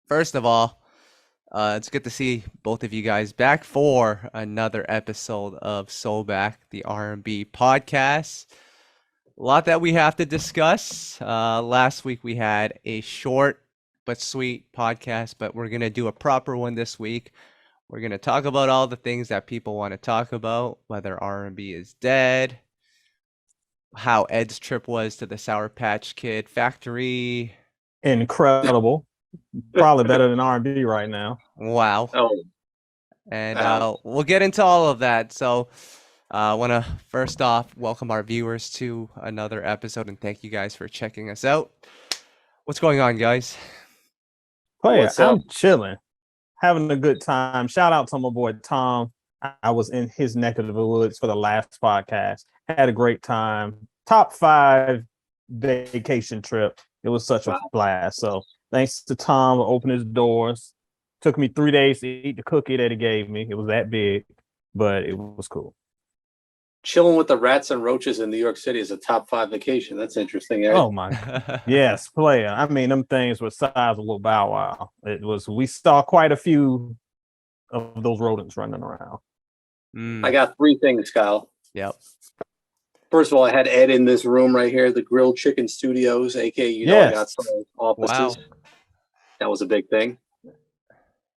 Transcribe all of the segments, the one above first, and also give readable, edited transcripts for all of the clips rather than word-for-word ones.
First of all, it's good to see both of you guys back for another episode of SoulBack, the R&B Podcast. A lot that we have to discuss. Last week we had a short but sweet podcast, but we're going to do a proper one this week. We're going to talk about all the things that people want to talk about, whether R&B is dead, how Ed's trip was to the Sour Patch Kid factory. Incredible. Probably better than R&B right now. Wow. Oh, And we'll get into all of that. So I want to first off welcome our viewers to another episode and thank you guys for checking us out. What's going on, guys? Hey, I'm chilling, having a good time. Shout out to my boy Tom. I was in his neck of the woods for the last podcast. Had a great time. Top 5 vacation trip. It was such a blast. So thanks to Tom for opening his doors. Took me 3 days to eat the cookie that he gave me. It was that big, but it was cool. chilling with the rats and roaches in New York City is a top 5 vacation. That's interesting. Ed. Oh my, yes, player. I mean, them things were size of a little Bow Wow. It was. We saw quite a few of those rodents running around. I got 3 things, Kyle. Yep. First of all, I had Ed in this room right here, the Grilled Chicken Studios, aka I got some offices. Wow. That was a big thing.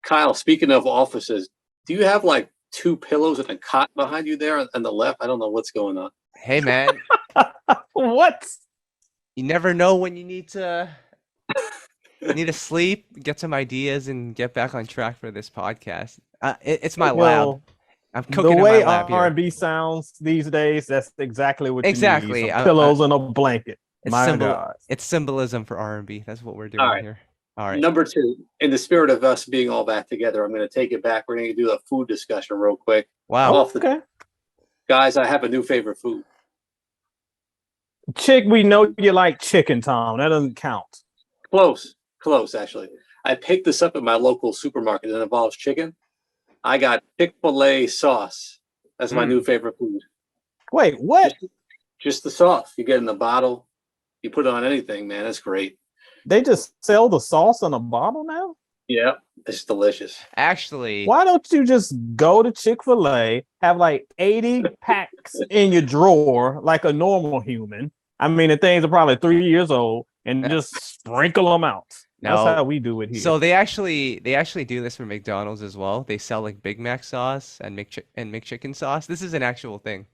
Kyle, speaking of offices, do you have like 2 pillows and a cot behind you there on the left? I don't know what's going on. Hey, man. What? You never know when you need to sleep, get some ideas, and get back on track for this podcast. It's my lab. I'm cooking the way in my lab R&B here. sounds these days. That's exactly what you exactly. need. Some pillows and a blanket. It's symbolism for R&B. That's what we're doing here. All right. Number 2, in the spirit of us being all back together, I'm going to take it back. We're going to do a food discussion real quick. Wow. Okay. Guys, I have a new favorite food. We know you like chicken, Tom. That doesn't count. Close, actually. I picked this up at my local supermarket. It involves chicken. I got Chick-fil-A sauce as my new favorite food. Wait, what? Just the sauce. You get in the bottle. You put it on anything, man. It's great. They just sell the sauce in a bottle now? Yeah, it's delicious. Actually, why don't you just go to Chick-fil-A, have like 80 packs in your drawer like a normal human? I mean, the things are probably 3 years old, and just sprinkle them out. No. That's how we do it here. So they actually do this for McDonald's as well. They sell like Big Mac sauce and McChicken sauce. This is an actual thing.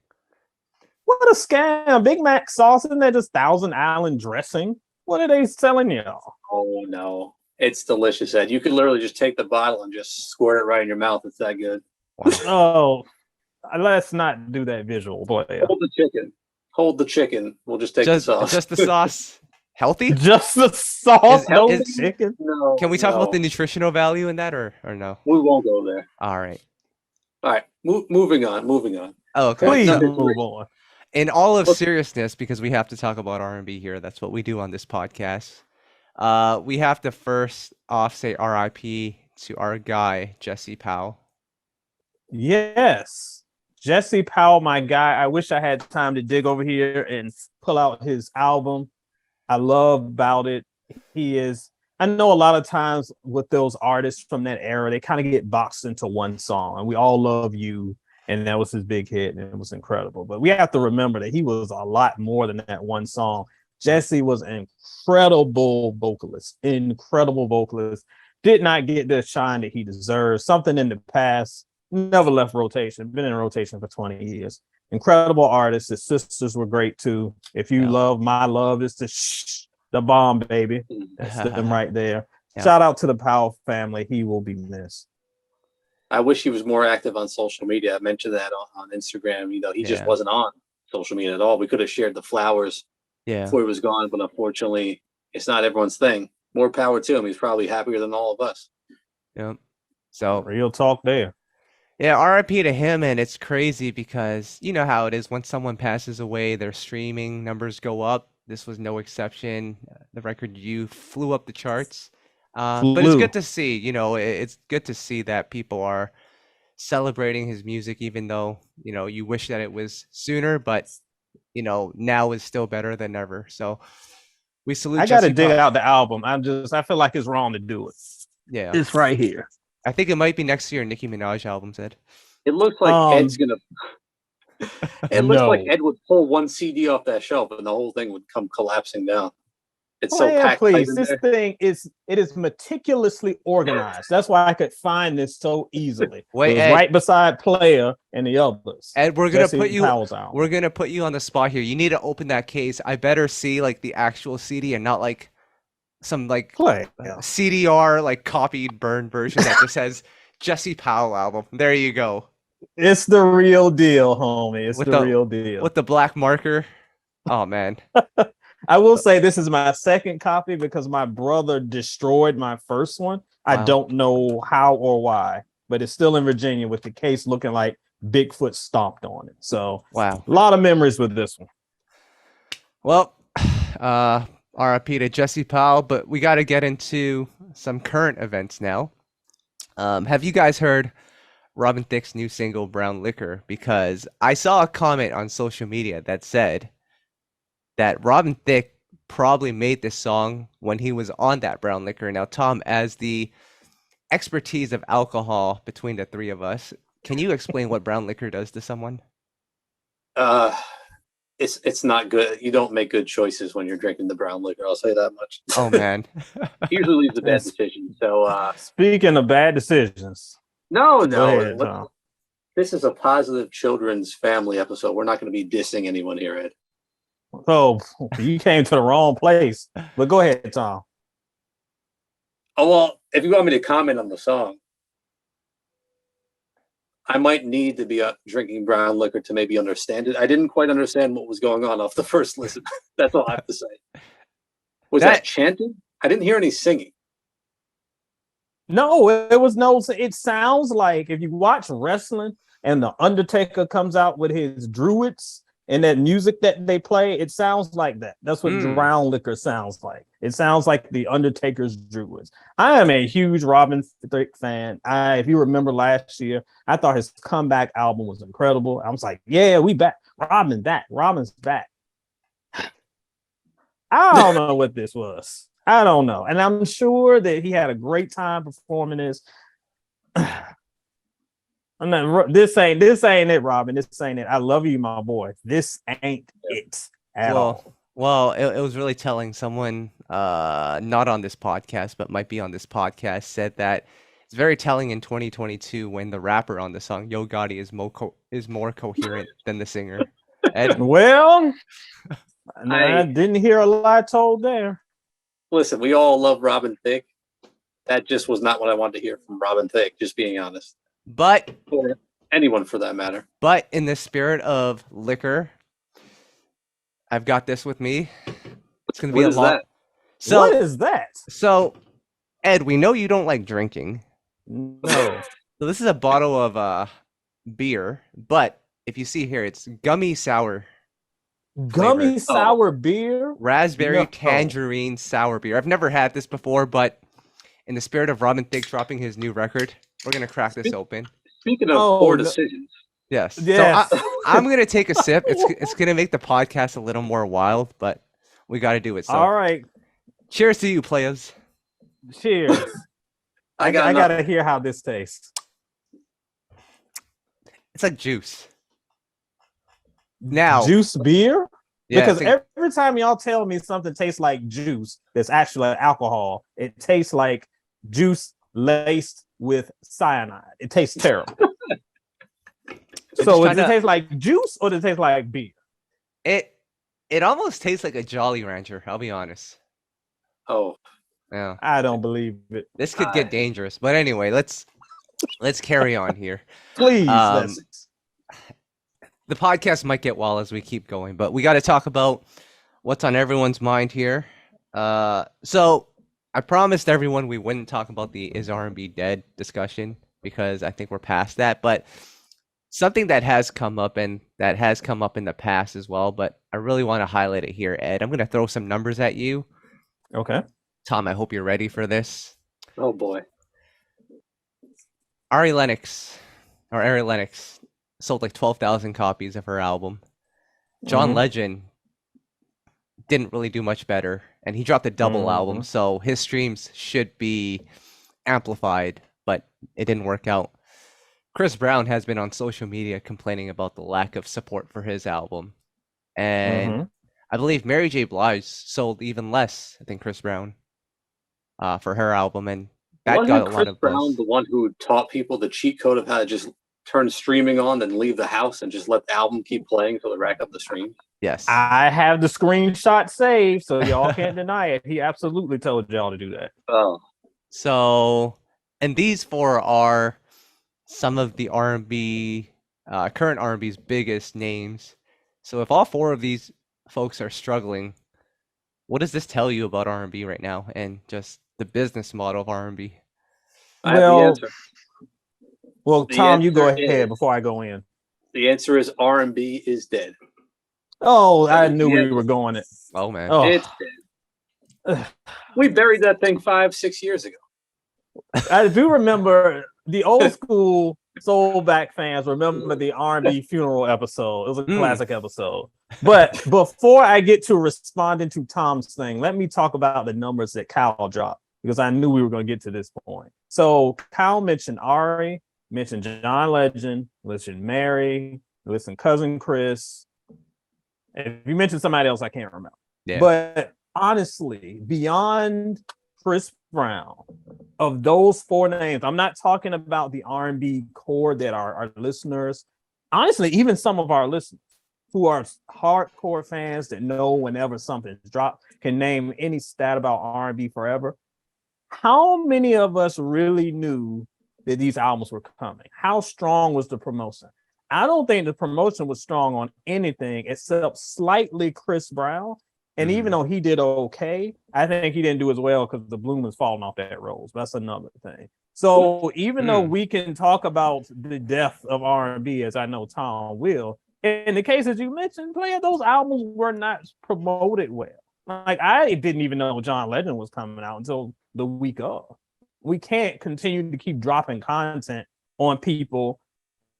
What a scam. Big Mac sauce, isn't that just Thousand Island dressing? What are they selling y'all? Oh, no. It's delicious, Ed. You could literally just take the bottle and just squirt it right in your mouth. It's that good. Oh, let's not do that visual, boy. Hold the chicken. We'll just take the sauce. Just the sauce. Healthy? Just the sauce, no chicken. No. Can we talk about the nutritional value in that or no? We won't go there. All right. Moving on. Oh, okay. Please move on. In all of seriousness, because we have to talk about R&B here, that's what we do on this podcast. We have to first off say RIP to our guy, Jesse Powell. Yes. Jesse Powell, my guy. I wish I had time to dig over here and pull out his album. I love about it. I know a lot of times with those artists from that era, they kind of get boxed into one song, and we all love you. And that was his big hit, and it was incredible. But we have to remember that he was a lot more than that one song. Jesse was an incredible vocalist. Did not get the shine that he deserves. Something in the past, never left rotation. Been in rotation for 20 years. Incredible artist. His sisters were great too. If you love My Love is the bomb, baby. That's them right there. Shout out to the Powell family. He will be missed. I wish he was more active on social media. I mentioned that on Instagram. He just wasn't on social media at all. We could have shared the flowers before he was gone, but unfortunately, it's not everyone's thing. More power to him. He's probably happier than all of us. Yep. So real talk there. Yeah, RIP to him, and it's crazy because you know how it is when someone passes away, their streaming numbers go up. This was no exception. The record you flew up the charts. But it's good to see, it's good to see that people are celebrating his music, even though, you wish that it was sooner, but, now is still better than ever. So we salute. I got to dig out the album. I feel like it's wrong to do it. Yeah. It's right here. I think it might be next to your Nicki Minaj album, Ed. It looks like Ed's gonna. It looks like Ed would pull one CD off that shelf and the whole thing would come collapsing down. It's so packed tight in this there. thing is meticulously organized. That's why I could find this so easily. Wait, it was Ed, right beside Player and the others. Ed, we're gonna put you. Powell's album. We're gonna put you on the spot here. You need to open that case. I better see like the actual CD and not like some like CDR like copied burned version that just says Jesse Powell album. There you go. It's the real deal, homie. It's the real deal. With the black marker. Oh man. I will say this is my second copy because my brother destroyed my first one. Wow. I don't know how or why, but it's still in Virginia with the case looking like Bigfoot stomped on it. So wow, a lot of memories with this one. Well, RIP to Jesse Powell, but we got to get into some current events now. Have you guys heard Robin Thicke's new single Brown Liquor? Because I saw a comment on social media that said that Robin Thicke probably made this song when he was on that Brown Liquor. Now, Tom, as the expertise of alcohol between the three of us, can you explain what Brown Liquor does to someone? It's not good. You don't make good choices when you're drinking the brown liquor. I'll say that much. Oh man, usually leaves a bad decision. So speaking of bad decisions, no, ahead, this is a positive children's family episode. We're not going to be dissing anyone here, Ed. Oh, you came to the wrong place. But go ahead, Tom. Oh well, if you want me to comment on the song, I might need to be drinking brown liquor to maybe understand it. I didn't quite understand what was going on off the first listen. That's all I have to say. Was that chanting? I didn't hear any singing. No, it was no. It sounds like if you watch wrestling and the Undertaker comes out with his druids and that music that they play, it sounds like that. That's what brown liquor sounds like. It sounds like the Undertaker's druids. I am a huge Robin Thicke fan. If you remember last year, I thought his comeback album was incredible. I was like, yeah, we back. Robin's back. I don't know what this was. I don't know. And I'm sure that he had a great time performing this. This ain't it, Robin. This ain't it. I love you, my boy. This ain't it at all. Well, it was really telling. Someone not on this podcast, but might be on this podcast, said that it's very telling in 2022 when the rapper on the song Yo Gotti is more coherent than the singer. Ed? Well, I didn't hear a lie told there. Listen, we all love Robin Thicke. That just was not what I wanted to hear from Robin Thicke, just being honest. But or anyone for that matter. But in the spirit of liquor, I've got this with me. It's going to be a lot. So, what is that? So, Ed, we know you don't like drinking. No. So this is a bottle of beer, but if you see here, it's gummy sour. Gummy sour beer? Raspberry tangerine sour beer. I've never had this before, but in the spirit of Robin Thicke dropping his new record, we're going to crack this open. Speaking of poor decisions. Yes. So I'm going to take a sip. It's going to make the podcast a little more wild, but we got to do it. So. All right. Cheers to you, players. Cheers. I got to hear how this tastes. It's like juice. Now, juice beer? Yeah, because every time y'all tell me something tastes like juice that's actually alcohol, it tastes like juice laced with cyanide. It tastes terrible. So does it taste like juice or does it taste like beer? It almost tastes like a Jolly Rancher, I'll be honest. Oh. Yeah. I don't believe it. This could get dangerous. But anyway, let's carry on here. Please. The podcast might get wild as we keep going, but we got to talk about what's on everyone's mind here. So I promised everyone we wouldn't talk about the Is R&B Dead discussion because I think we're past that. But something that has come up and that has come up in the past as well, but I really want to highlight it here, Ed. I'm going to throw some numbers at you. Okay. Tom, I hope you're ready for this. Oh, boy. Ari Lennox sold like 12,000 copies of her album. John Legend didn't really do much better, and he dropped a double album, so his streams should be amplified, but it didn't work out. Chris Brown has been on social media complaining about the lack of support for his album. And I believe Mary J. Blige sold even less than Chris Brown for her album. And that Wasn't got a Chris lot of Brown buzz. the one who taught people the cheat code of how to just turn streaming on, then leave the house and just let the album keep playing until they rack up the streams? Yes. I have the screenshot saved, so y'all can't deny it. He absolutely told y'all to do that. Oh. So, and these four are some of the R&B, current R&B's biggest names. So if all four of these folks are struggling, what does this tell you about R&B right now and just the business model of R&B? I have the answer. Well, The Tom, you go answer ahead is- before I go in. The answer is R&B is dead. Oh, I is knew the we answer. were going it. Oh, man. Oh, It's dead. We buried that thing 5-6 years ago. I do remember the old school SoulBack fans remember the R&B funeral episode. It was a classic episode. But before I get to responding to Tom's thing, let me talk about the numbers that Kyle dropped, because I knew we were going to get to this point. So Kyle mentioned Ari, mentioned John Legend, mentioned Mary, mentioned Cousin Chris. And if you mentioned somebody else, I can't remember. Yeah. But honestly, beyond Chris Brown, of those four names, I'm not talking about the R&B core that are our listeners. Honestly, even some of our listeners who are hardcore fans that know whenever something's dropped can name any stat about R&B forever. How many of us really knew that these albums were coming? How strong was the promotion? I don't think the promotion was strong on anything except slightly Chris Brown. And even though he did okay, I think he didn't do as well because the bloom is falling off that rose. That's another thing. So even though we can talk about the death of R&B, as I know Tom will, in the cases you mentioned, player, those albums were not promoted well. Like, I didn't even know John Legend was coming out until the week of. We can't continue to keep dropping content on people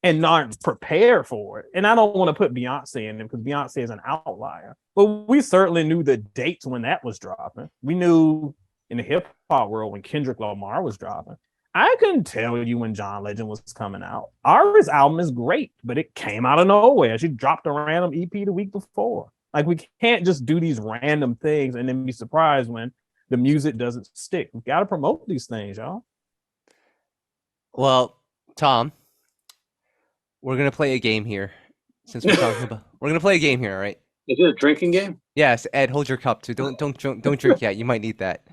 and not prepare for it. And I don't want to put Beyonce in it because Beyonce is an outlier. But we certainly knew the dates when that was dropping. We knew in the hip hop world when Kendrick Lamar was dropping. I couldn't tell you when John Legend was coming out. Ari's album is great, but it came out of nowhere. She dropped a random EP the week before. Like, we can't just do these random things and then be surprised when the music doesn't stick. We got to promote these things, y'all. Well, Tom, we're gonna play a game here. Since we're talking about, we're gonna play a game here, all right? Is it a drinking game? Yes, Ed, hold your cup too. Don't drink yet. You might need that.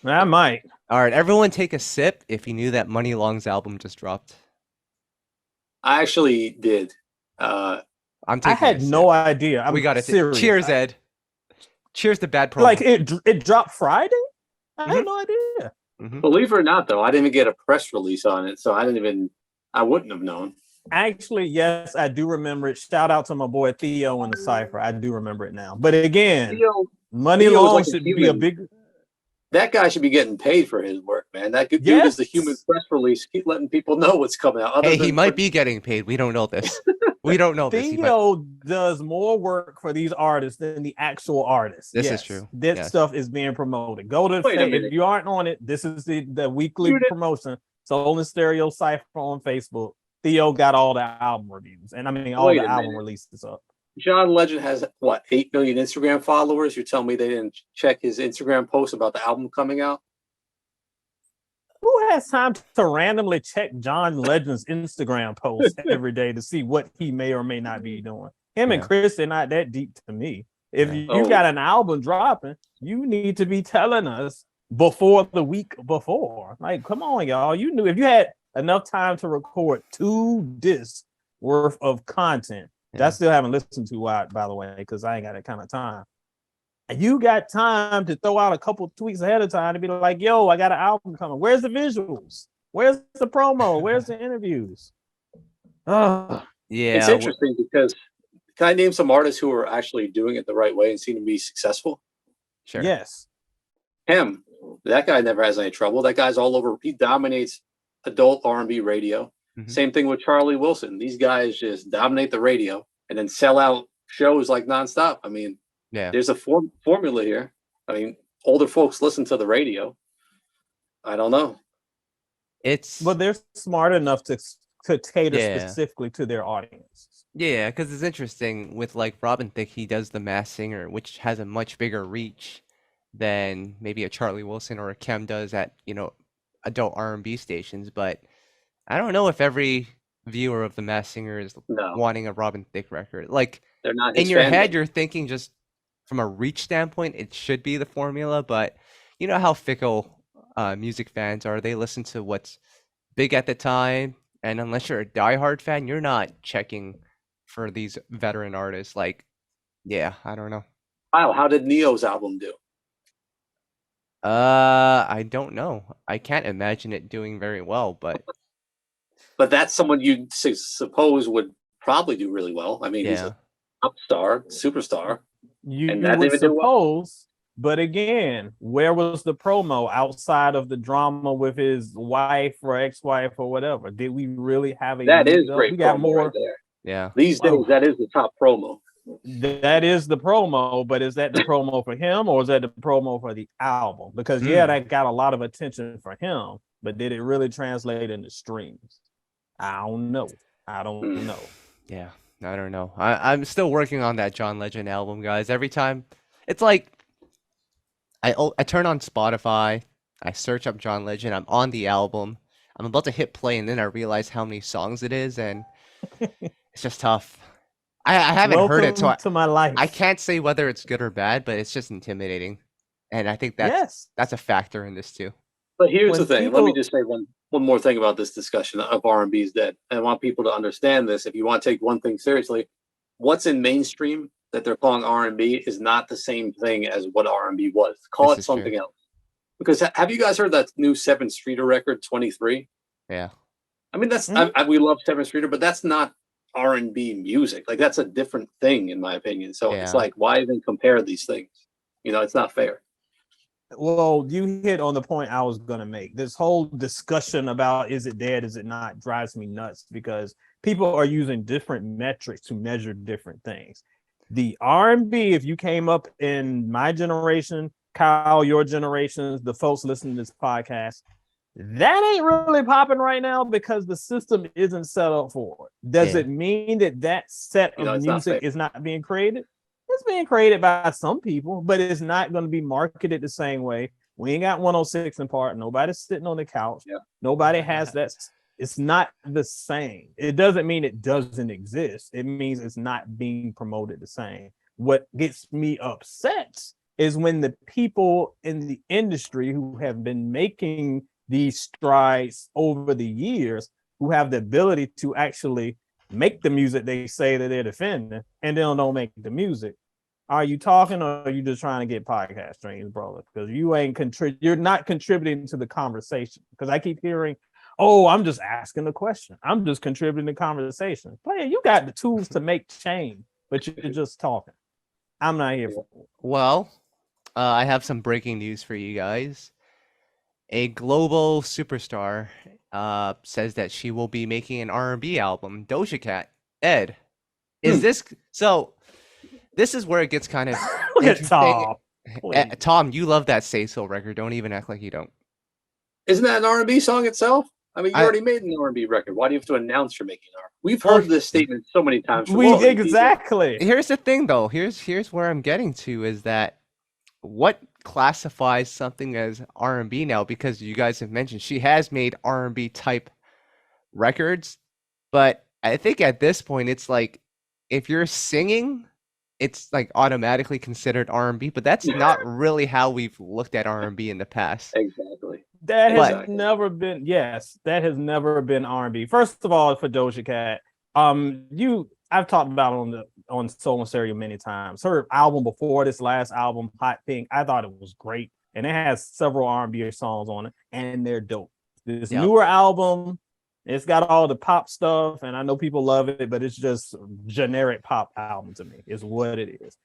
I might. All right, everyone, take a sip. If you knew that Money Long's album just dropped, I actually did. I'm I taking. had no idea. We got it. Serious. Cheers, Ed. Cheers to bad promo. Like, it dropped Friday? I had no idea. Believe it or not, though, I didn't even get a press release on it, so I wouldn't have known. Actually, yes, I do remember it. Shout out to my boy Theo in the Cypher. I do remember it now. But again, Money Theo Long like should human. be a big... That guy should be getting paid for his work, man. That dude is the human press release. Keep letting people know what's coming out. Hey, he might be getting paid. We don't know this. We don't know this. Theo does more work for these artists than the actual artists. This is true. This stuff is being promoted. Go to Wait a minute. if you aren't on it, this is the weekly promotion. Soul and Stereo Cypher on Facebook. Theo got all the album reviews. And I mean all Wait the a album minute. releases up. John Legend has, 8 million Instagram followers? You're telling me they didn't check his Instagram post about the album coming out? Who has time to randomly check John Legend's Instagram post every day to see what he may or may not be doing? Him and Chris are not that deep to me. If you got an album dropping, you need to be telling us before the week before. Like, come on, y'all. You knew if you had enough time to record 2 discs worth of content, that I still haven't listened to, by the way, because I ain't got that kind of time. And you got time to throw out a couple tweets ahead of time to be like, yo, I got an album coming. Where's the visuals? Where's the promo? Where's the interviews? Yeah. It's interesting because can I name some artists who are actually doing it the right way and seem to be successful? Sure. Yes. Him. That guy never has any trouble. That guy's all over. He dominates adult R&B radio. Same thing with Charlie Wilson. These guys just dominate the radio and then sell out shows like nonstop. I mean, there's a formula here. I mean, older folks listen to the radio. I don't know. But they're smart enough to cater Yeah. specifically to their audience. Yeah, because it's interesting with like Robin Thicke, he does the Masked Singer, which has a much bigger reach than maybe a Charlie Wilson or a Kem does at, adult R&B stations. But I don't know if every viewer of the Masked Singer is No, wanting a Robin Thicke record. Like they're not in his your fan head, base. you're thinking just from a reach standpoint, it should be the formula, but you know how fickle music fans are. They listen to what's big at the time, and unless you're a diehard fan, you're not checking for these veteran artists. Like, yeah, I don't know. Kyle, how did Neo's album do? I don't know. I can't imagine it doing very well, but that's someone you'd suppose would probably do really well. I mean, he's yeah. a top star, superstar. You And that would didn't do well. suppose, but again, where was the promo outside of the drama with his wife or ex-wife or whatever? Did we really have a That is lead up? great We got promo more. right there. Yeah. These days, that is the top promo. That is the promo, but is that the promo for him or is that the promo for the album? Because that got a lot of attention for him, but did it really translate into streams? I don't know. Yeah, I don't know. I'm still working on that John Legend album, guys. Every time, it's like I turn on Spotify, I search up John Legend, I'm on the album, I'm about to hit play, and then I realize how many songs it is, and it's just tough. I haven't heard it, so to my life. I can't say whether it's good or bad, but it's just intimidating, and I think that's a factor in this too. But here's the thing. Let me just say one more thing about this discussion of R&B's dead. I want people to understand this. If you want to take one thing seriously, what's in mainstream that they're calling R&B is not the same thing as what R&B was. Call it something else. Because have you guys heard that new Seven Streeter record, 23? Yeah. I mean, that's we love Seven Streeter, but that's not R&B music. Like, that's a different thing, in my opinion. So it's like, why even compare these things? It's not fair. Well, you hit on the point I was going to make. This whole discussion about is it dead, is it not, drives me nuts because people are using different metrics to measure different things. The R&B, if you came up in my generation, Kyle, your generations, the folks listening to this podcast, that ain't really popping right now because the system isn't set up for it. Does it mean that set of music is not being created? It's being created by some people, but it's not going to be marketed the same way. We ain't got 106 in part. Nobody's sitting on the couch. Yeah. Nobody has that. It's not the same. It doesn't mean it doesn't exist. It means it's not being promoted the same. What gets me upset is when the people in the industry who have been making these strides over the years, who have the ability to actually make the music they say that they're defending, and then don't make the music. Are you talking or are you just trying to get podcast streams, brother? Because you ain't you're not contributing to the conversation. Because I keep hearing, oh, I'm just asking the question. I'm just contributing to the conversation. Player, you got the tools to make change, but you're just talking. I'm not here for it. Well, I have some breaking news for you guys. A global superstar says that she will be making an R&B album. Doja Cat. Ed, is this so? This is where it gets kind of interesting. Tom. Tom, you love that Say So record. Don't even act like you don't. Isn't that an R&B song itself? I mean, you already made an R&B record. Why do you have to announce you're making R&B? We've heard this statement so many times. Exactly. Here's the thing, though. Here's where I'm getting to is that what classifies something as R&B now, because you guys have mentioned she has made R&B type records, but I think at this point it's like if you're singing, it's like automatically considered R&B, but that's not really how we've looked at R&B in the past. Exactly. That has never been R&B. First of all, for Doja Cat, I've talked about on Soul and Stereo many times. Her album before this last album, Hot Pink, I thought it was great, and it has several R&B songs on it, and they're dope. This newer album, it's got all the pop stuff, and I know people love it, but it's just generic pop album to me, is what it is.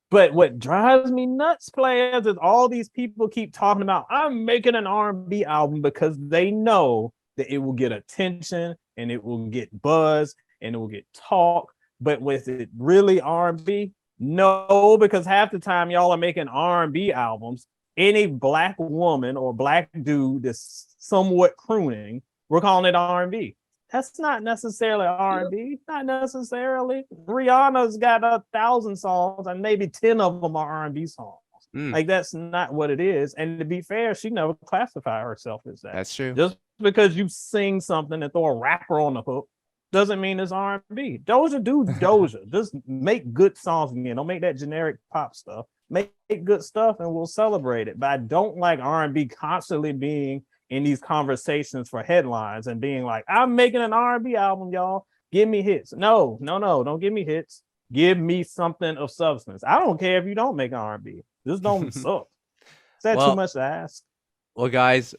But what drives me nuts, players, is all these people keep talking about, I'm making an R&B album because they know that it will get attention, and it will get buzz, and it will get talk. But with it really R&B? No, because half the time y'all are making R&B albums any black woman or black dude that's somewhat crooning, we're calling it R&B. That's not necessarily R&B. Not necessarily. Rihanna's got 1,000 songs, and maybe 10 of them are R&B songs. Like, that's not what it is. And to be fair, she never classified herself as that. That's true. Just because you sing something and throw a rapper on the hook doesn't mean it's R&B. Doja, do Doja. Just make good songs again. Don't make that generic pop stuff. Make good stuff and we'll celebrate it. But I don't like R&B constantly being in these conversations for headlines and being like, I'm making an R&B album, y'all. Give me hits. No. Don't give me hits. Give me something of substance. I don't care if you don't make R&B. Just don't suck. Is that too much to ask? Well, guys,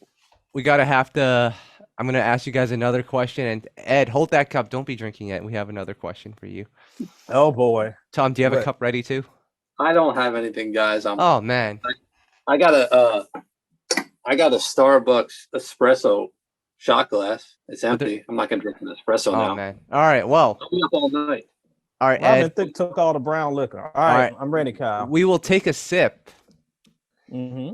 I'm going to ask you guys another question. And Ed, hold that cup. Don't be drinking it. We have another question for you. Oh, boy. Tom, do you have a cup ready too? I don't have anything, guys. Oh, man. I got a Starbucks espresso shot glass. It's empty. I'm not gonna drink an espresso now. Oh, man. All right. Well, I'll be up all night. All right, Robin Thicke took all the brown liquor. All right, I'm ready, Kyle. We will take a sip. Mm-hmm.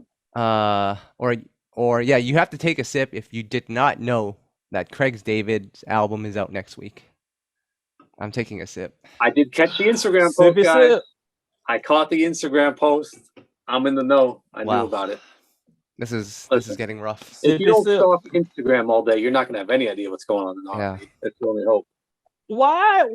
Or you have to take a sip if you did not know that Craig David's album is out next week. I'm taking a sip. I did catch the Instagram post, guys. I caught the Instagram post. I'm in the know. I knew about it. This is getting rough. If you don't stalk Instagram all day, you're not gonna have any idea what's going on in R&B. That's the only hope. Why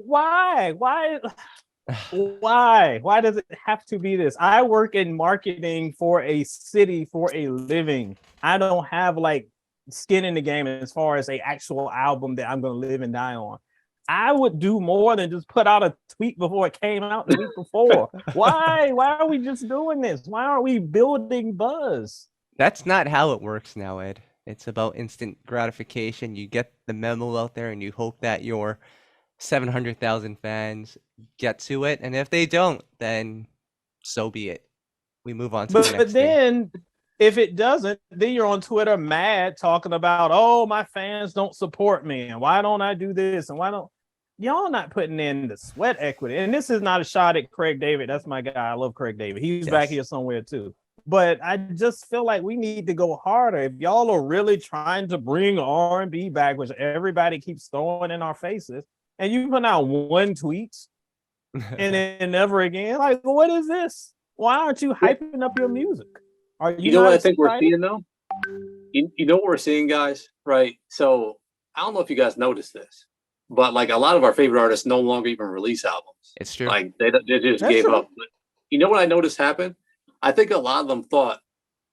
does it have to be this? I work in marketing for a city for a living. I don't have like skin in the game as far as a actual album that I'm going to live and die on. I would do more than just put out a tweet before it came out the week before. Why are we just doing this? Why aren't we building buzz? That's not how it works now, Ed. It's about instant gratification. You get the memo out there and you hope that your 700,000 fans get to it, and if they don't, then so be it. We move on to the next But then if it doesn't, then you're on Twitter mad talking about, oh, my fans don't support me, and why don't I do this, and why don't y'all not putting in the sweat equity? And this is not a shot at Craig David. That's my guy. I love Craig David. He's back here somewhere too. But I just feel like we need to go harder. If y'all are really trying to bring R&B back, which everybody keeps throwing in our faces, and you put out one tweet and then never again. Like, what is this? Why aren't you hyping up your music? You know what I think we're seeing though? You know what we're seeing, guys? Right? So I don't know if you guys noticed this, but like a lot of our favorite artists no longer even release albums. It's true. Like they just gave up. But you know what I noticed happen? I think a lot of them thought,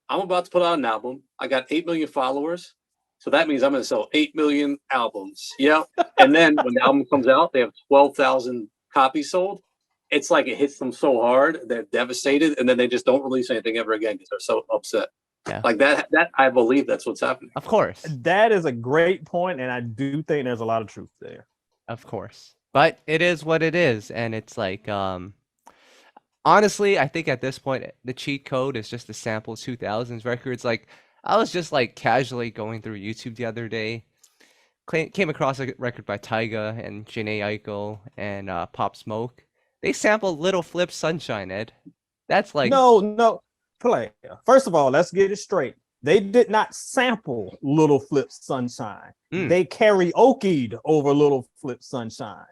I'm about to put out an album. I got 8 million followers. So that means I'm going to sell 8 million albums. Yeah. And then when the album comes out, they have 12,000 copies sold. It's like it hits them so hard, they're devastated. And then they just don't release anything ever again because they're so upset. Yeah. Like that, I believe that's what's happening. Of course. That is a great point, and I do think there's a lot of truth there. Of course. But it is what it is. And it's like, honestly, I think at this point, the cheat code is just the sample 2000s records. Like, I was just like casually going through YouTube the other day, came across a record by Tyga and Jhené Aiko and Pop Smoke. They sampled Lil Flip Sunshine, Ed. That's like... No, play. First of all, let's get it straight. They did not sample Lil Flip Sunshine. They karaoke'd over Lil Flip Sunshine.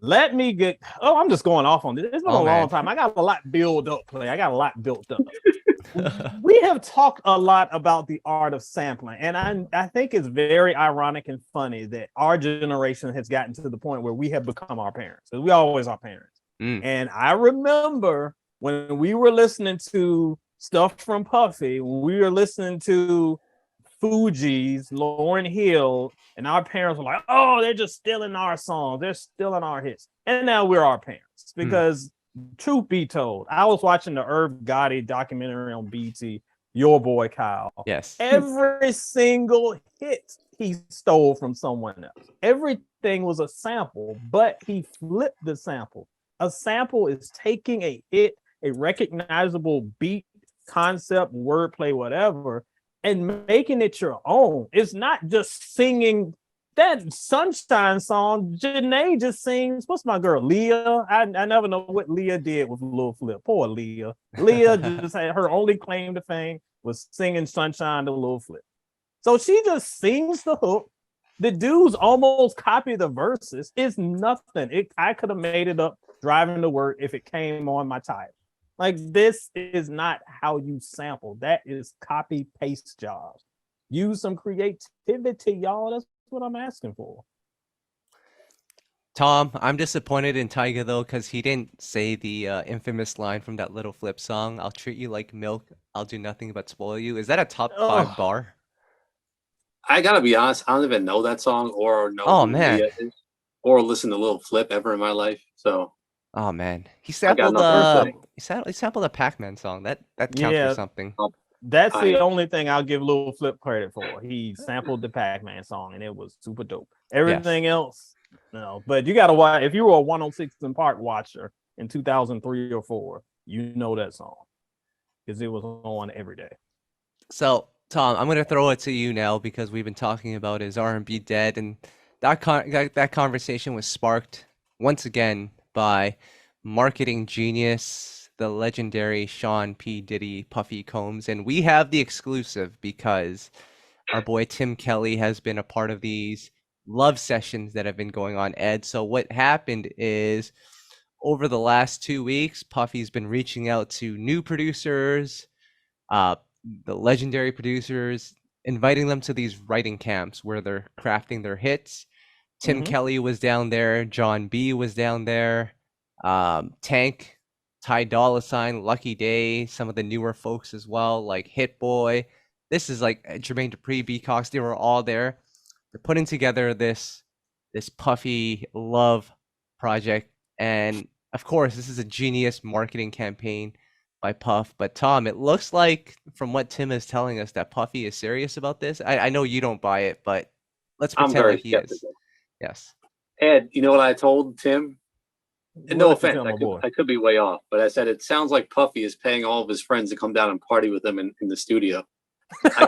Let me get... Oh, I'm just going off on this. It's been a long time. I got a lot built up, Play. I got a lot built up. We have talked a lot about the art of sampling, and I think it's very ironic and funny that our generation has gotten to the point where we have become our parents. We always are parents. And I remember when we were listening to stuff from Puffy, we were listening to Fugees, Lauryn Hill, and our parents were like, oh, they're just stealing our songs. They're stealing our hits. And now we're our parents because truth be told, I was watching the Irv Gotti documentary on BT, Your Boy Kyle. Yes. Every single hit he stole from someone else. Everything was a sample, but he flipped the sample. A sample is taking a hit, a recognizable beat, concept, wordplay, whatever, and making it your own. It's not just singing that Sunshine song, Janae just sings. What's my girl, Leah? I never know what Leah did with Lil Flip. Poor Leah. Leah just had her only claim to fame was singing Sunshine to Lil Flip. So she just sings the hook. The dudes almost copy the verses. It's nothing. I could have made it up driving to work if it came on my tire. Like, this is not how you sample. That is copy paste jobs. Use some creativity, y'all. That's what I'm asking for. Tom, I'm disappointed in Tyga though, because he didn't say the infamous line from that Lil Flip song. I'll treat you like milk. I'll do nothing but spoil you. Is that a top 5 bar? I gotta be honest. I don't even know that song or know who Leah is, or listen to Lil Flip ever in my life. So. Oh man, he sampled a Pac-Man song. That counts for something. That's the only thing I'll give Lil Flip credit for. He sampled the Pac-Man song, and it was super dope. Everything else, no. But you gotta watch. If you were a 106 & Park watcher in 2003 or 4, you know that song because it was on every day. So, Tom, I'm gonna throw it to you now because we've been talking about his R&B Dead, and that conversation was sparked once again by marketing genius, the legendary Sean P. Diddy Puffy Combs. And we have the exclusive because our boy Tim Kelly has been a part of these love sessions that have been going on, Ed. So what happened is over the last 2 weeks, Puffy's been reaching out to new producers, the legendary producers, inviting them to these writing camps where they're crafting their hits. Tim Kelly was down there. John B was down there. Tank, Ty Dolla $ign, Lucky Day, some of the newer folks as well, like Hit Boy. This is like Jermaine Dupri, B Cox. They were all there. They're putting together this Puffy love project, and of course, this is a genius marketing campaign by Puff. But Tom, it looks like from what Tim is telling us that Puffy is serious about this. I know you don't buy it, but let's pretend like he is. Yes. Ed, you know what I told Tim? And no offense, I could be way off, but I said it sounds like Puffy is paying all of his friends to come down and party with him in the studio. I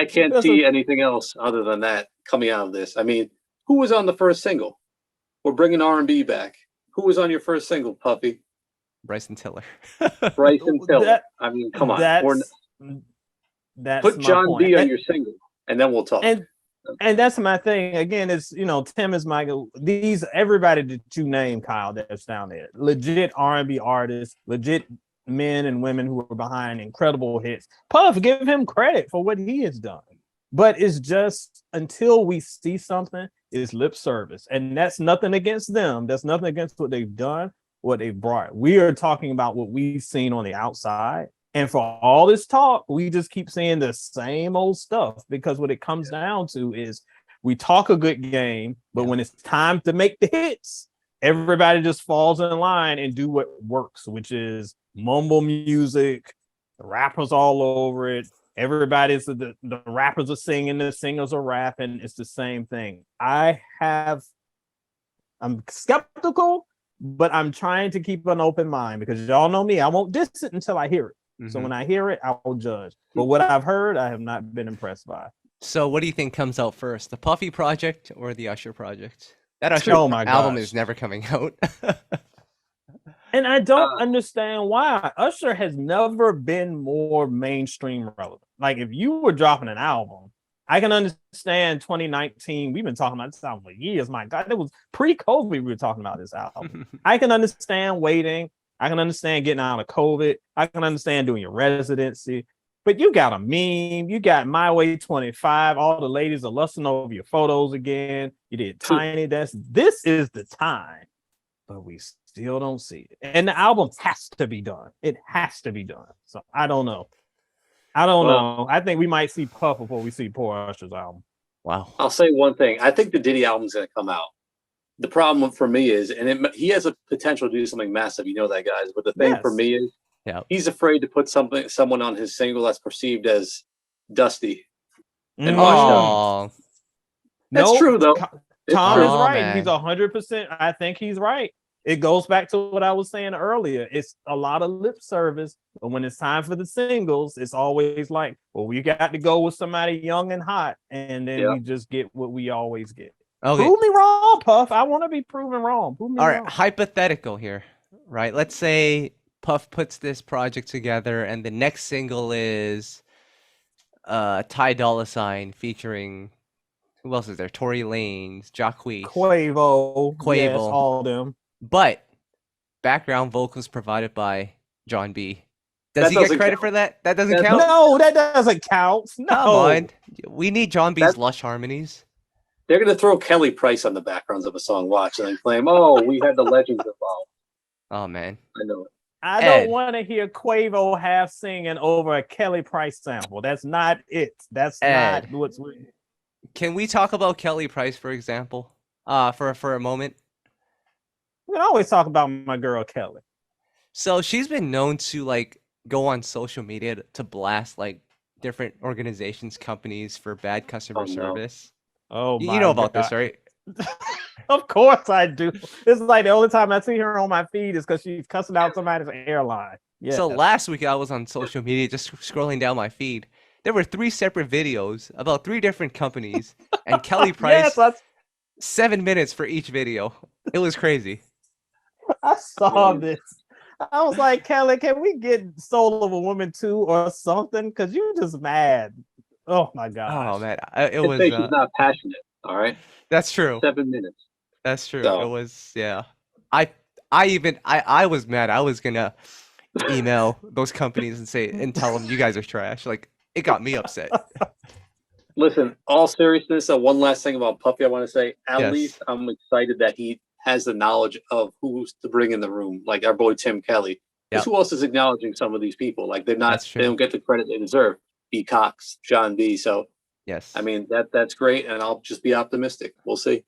can't see anything else other than that coming out of this. I mean, who was on the first single? We're bringing R&B back. Who was on your first single, Puffy? Bryson Tiller. Bryson Tiller. I mean, come on. Put John B on your single, and then we'll talk. And that's my thing. Again, it's, Tim is everybody that you name, Kyle, that's down there, legit R&B artists, legit men and women who are behind incredible hits. Puff, give him credit for what he has done. But it's just until we see something, it's lip service. And that's nothing against them. That's nothing against what they've done, what they've brought. We are talking about what we've seen on the outside. And for all this talk, we just keep saying the same old stuff, because what it comes down to is we talk a good game, but when it's time to make the hits, everybody just falls in line and do what works, which is mumble music, the rappers all over it. Everybody's the rappers are singing, the singers are rapping. It's the same thing. I'm skeptical, but I'm trying to keep an open mind because y'all know me. I won't diss it until I hear it. So when I hear it, I will judge. But what I've heard, I have not been impressed by. So what do you think comes out first, the Puffy project or the Usher project? That Usher album is never coming out. And I don't understand why. Usher has never been more mainstream relevant. Like, if you were dropping an album, I can understand 2019. We've been talking about this album for years. My God, it was pre-COVID we were talking about this album. I can understand waiting. I can understand getting out of COVID. I can understand doing your residency. But you got a meme. You got My Way 25. All the ladies are lusting over your photos again. You did Tiny Desk. This is the time. But we still don't see it. And the album has to be done. It has to be done. So I don't know. I don't know. I think we might see Puff before we see poor Usher's album. Wow. I'll say one thing. I think the Diddy album's going to come out. The problem for me is, he has a potential to do something massive. You know that, guys. But the thing for me is, he's afraid to put someone on his single that's perceived as dusty and washed up. That's true, though. Tom is right. He's 100%. I think he's right. it goes back to what I was saying earlier. It's a lot of lip service, but when it's time for the singles, it's always like, well, we got to go with somebody young and hot, and then we just get what we always get. Okay. Prove me wrong, Puff. I want to be proven wrong. Prove me All wrong. right, hypothetical here, right? Let's say Puff puts this project together, and the next single is Ty Dolla $ign featuring, who else is there? Tory Lanez, Jacquees, Quavo, yes, all them. But background vocals provided by John B. Does he get credit for that? That doesn't count? No, that doesn't count. No. Come on. We need John B's lush harmonies. They're going to throw Kelly Price on the backgrounds of a song watch and then claim, oh, we had the legends involved. Oh, man. I know it. I don't want to hear Quavo half singing over a Kelly Price sample. That's not it. That's not what's... Can we talk about Kelly Price, for example, for a moment? We can always talk about my girl Kelly. So she's been known to like go on social media to blast like different organizations, companies for bad customer service. Oh, you know about this, right? Of course I do. It's like the only time I see her on my feed is because she's cussing out somebody's airline. Yeah. So last week I was on social media just scrolling down my feed. There were 3 separate videos about 3 different companies, and Kelly Price, 7 minutes for each video. It was crazy. I saw this. I was like, Kelly, can we get Soul of a Woman 2 or something? Because you're just mad. Oh, my God. Oh, man. It was... She's not passionate, all right? That's true. 7 minutes. That's true. So. It was, yeah. I was mad. I was going to email those companies and tell them you guys are trash. Like, it got me upset. Listen, all seriousness, one last thing about Puffy I want to say. At least I'm excited that he has the knowledge of who's to bring in the room, like our boy Tim Kelly. Yep. Who else is acknowledging some of these people? Like they don't get the credit they deserve. B. Cox, John B. So yes, I mean that's great, and I'll just be optimistic. We'll see.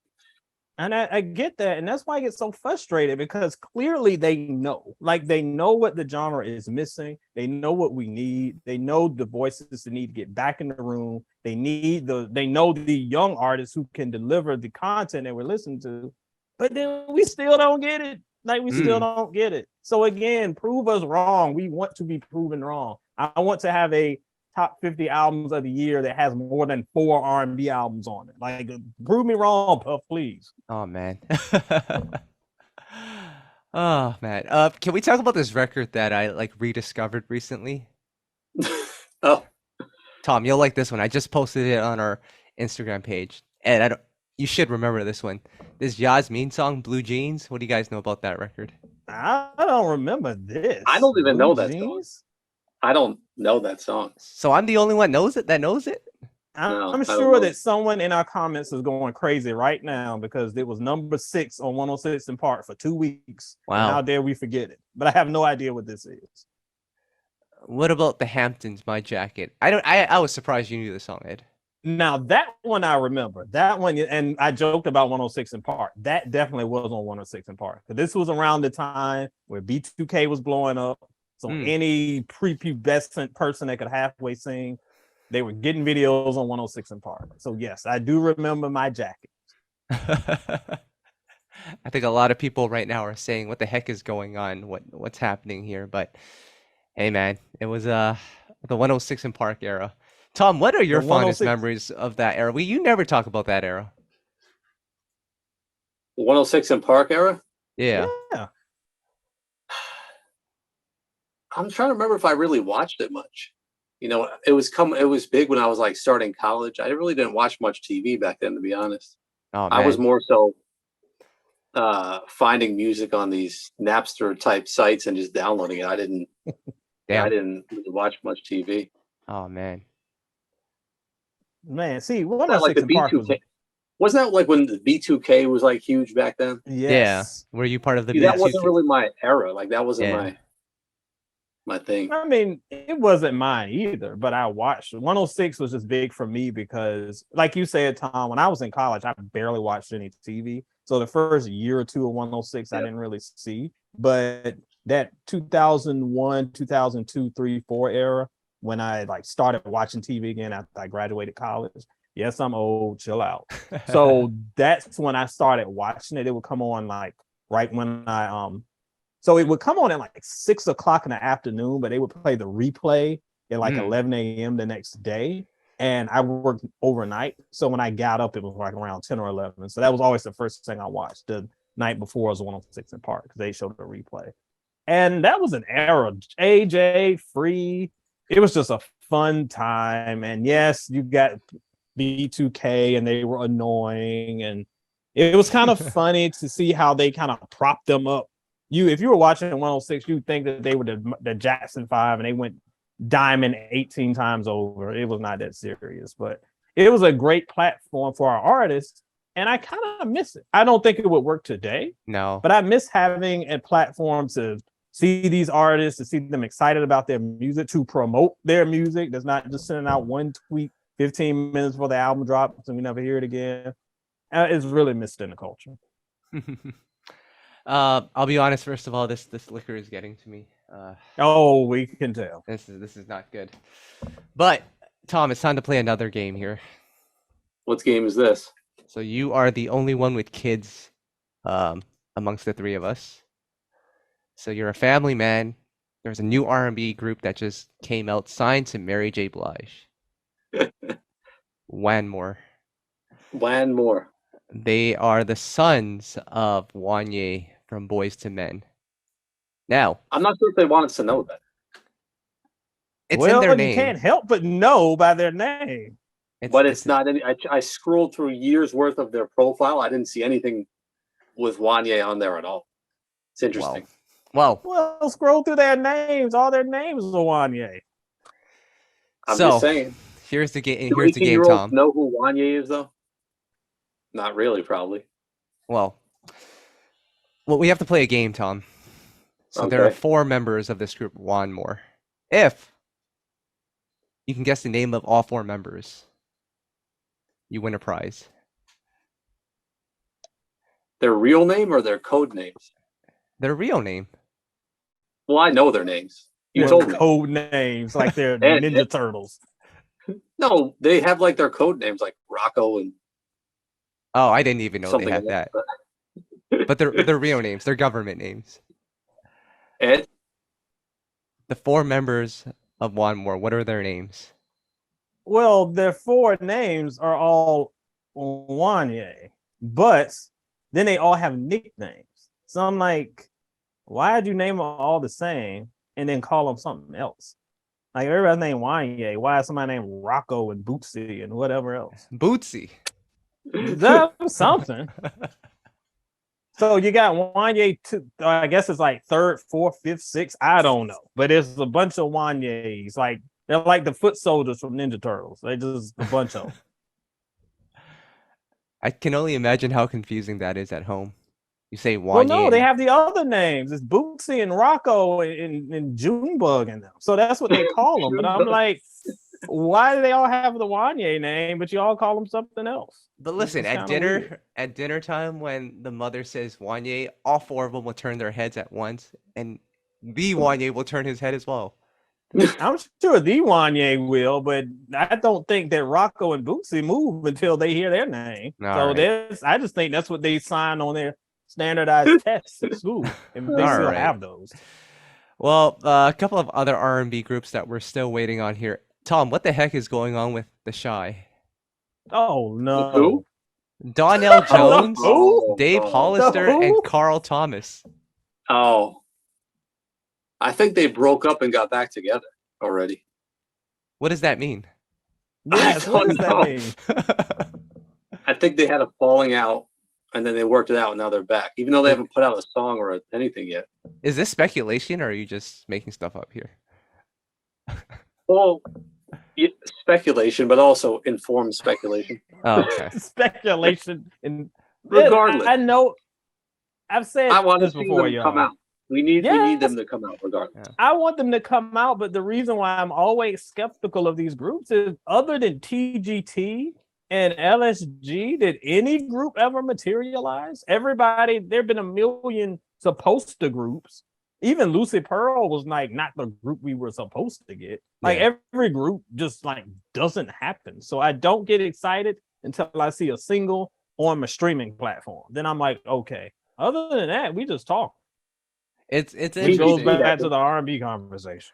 And I get that, and that's why I get so frustrated because clearly they know what the genre is missing. They know what we need. They know the voices that need to get back in the room. They know the young artists who can deliver the content that we're listening to. But then we still don't get it. Still don't get it. So again, prove us wrong. We want to be proven wrong. I want to have a top 50 albums of the year that has more than 4 R&B albums on it. Like, prove me wrong, Puff, please. Oh, man. Oh, man. Can we talk about this record that I rediscovered recently? Oh. Tom, you'll like this one. I just posted it on our Instagram page. And you should remember this one. This Yasmin song, Blue Jeans. What do you guys know about that record? I don't remember this. I don't even know that song. I don't know that song. So I'm the only one that knows it? I'm sure that someone in our comments is going crazy right now because it was number 6 on 106 in Park for 2 weeks. Wow. How dare we forget it? But I have no idea what this is. What about the Hamptons, My Jacket? I was surprised you knew the song, Ed. Now that one I remember. That one, and I joked about 106 in Park. That definitely was on 106 in Park. This was around the time where B2K was blowing up. So any prepubescent person that could halfway sing, they were getting videos on 106 in Park. So yes, I do remember My Jacket. I think a lot of people right now are saying, "What the heck is going on? What's happening here?" But hey, man, it was the 106 in Park era. Tom, what are your fondest memories of that era? You never talk about that era. 106 in Park era? Yeah. I'm trying to remember if I really watched it much. You know, it was big when I was like starting college. I really didn't watch much TV back then, to be honest. Oh, man. I was more so finding music on these Napster type sites and just downloading it. I didn't really watch much TV. Oh, man. Man, see, what like the B2K? Wasn't that like when the B2K was like huge back then? Yes. Yeah. Were you part of the B2K? That wasn't really my era. Like that wasn't my thing. I mean, it wasn't mine either, but I watched. 106 was just big for me because, like you said, Tom, when I was in college, I barely watched any TV. So the first year or two of 106, I didn't really see. But that 2001, 2002, 3, 4 era, when I started watching TV again after I graduated college. Yes, I'm old. Chill out. So that's when I started watching it. It would come on right when I so it would come on at like 6 o'clock in the afternoon, but they would play the replay at like 11 a.m. the next day. And I worked overnight. So when I got up, it was like around 10 or 11. So that was always the first thing I watched. The night before was 106 in Park because they showed the replay. And that was an era. AJ, Free. It was just a fun time. And yes, you got B2K and they were annoying. And it was kind of funny to see how they kind of propped them up. If you were watching 106, you'd think that they were the Jackson 5 and they went diamond 18 times over. It was not that serious, but it was a great platform for our artists. And I kind of miss it. I don't think it would work today. No. But I miss having a platform to see these artists, to see them excited about their music, to promote their music. That's not just sending out one tweet 15 minutes before the album drops and we never hear it again. It's really missed in the culture. I'll be honest. First of all, this liquor is getting to me. We can tell. This is not good. But Tom, it's time to play another game here. What game is this? So you are the only one with kids amongst the three of us. So you're a family man. There's a new R&B group that just came out, signed to Mary J. Blige. Wanmore. Wanmore. They are the sons of Wanye from Boys to Men. Now, I'm not sure if they want us to know that. It's in their name. You can't help but know by their name. It's not any. I scrolled through years worth of their profile. I didn't see anything with Wanye on there at all. It's interesting. Well, scroll through their names. All their names are Wanye. I'm just saying. Here's the game. Here's the game, Tom. Know who Wanye is, though? Not really, probably. Well, we have to play a game, Tom. So there are 4 members of this group, Wanmore. If you can guess the name of all 4 members, you win a prize. Their real name or their code names? Their real name. Well, I know their names. You told me. Code names, like they're Ninja Turtles. No, they have like their code names, like Rocco and. Oh, I didn't even know they had that. But they're real names. They're government names. Ed? The 4 members of Wanmore, what are their names? Well, their 4 names are all Wanye, but then they all have nicknames. So I'm like, why did you name them all the same and then call them something else? Like everybody's named Wanye. Why is somebody named Rocco and Bootsy and whatever else? Bootsy. That's something. So you got Wanye, I guess it's like 3rd, 4th, 5th, 6th. I don't know. But it's a bunch of Wanyes. Like they're like the foot soldiers from Ninja Turtles. They just a bunch of them. I can only imagine how confusing that is at home. You say Wanye. Well, no, they have the other names. It's Bootsy and Rocco and Junebug in them. So that's what they call them. But I'm like, why do they all have the Wanye name, but you all call them something else? But listen, at dinner time, when the mother says Wanye, all 4 of them will turn their heads at once, and the Wanye will turn his head as well. I'm sure the Wanye will, but I don't think that Rocco and Bootsy move until they hear their name. I just think that's what they sign on their standardized tests at school, and they still have those. Well, a couple of other R&B groups that we're still waiting on here. Tom, what the heck is going on with The Shy? Oh, no. Who? Donnell Jones, Dave Hollister, and Carl Thomas. Oh. I think they broke up and got back together already. What does that mean? Yes, what does that mean? I think they had a falling out, and then they worked it out, and now they're back, even though they haven't put out a song or anything yet. Is this speculation, or are you just making stuff up here? Well, speculation, but also informed speculation. Oh, okay. Speculation. And regardless, I know. I've said I want this to see before, them come out. We need them to come out regardless. I want them to come out, but the reason why I'm always skeptical of these groups is, other than TGT and LSG, did any group ever materialize? Everybody, there've been a million supposed to groups. Even Lucy Pearl was like not the group we were supposed to get. Like every group just like doesn't happen. So I don't get excited until I see a single on a streaming platform. Then I'm like, okay. Other than that, we just talk. It's Which interesting. goes back to the R&B conversation.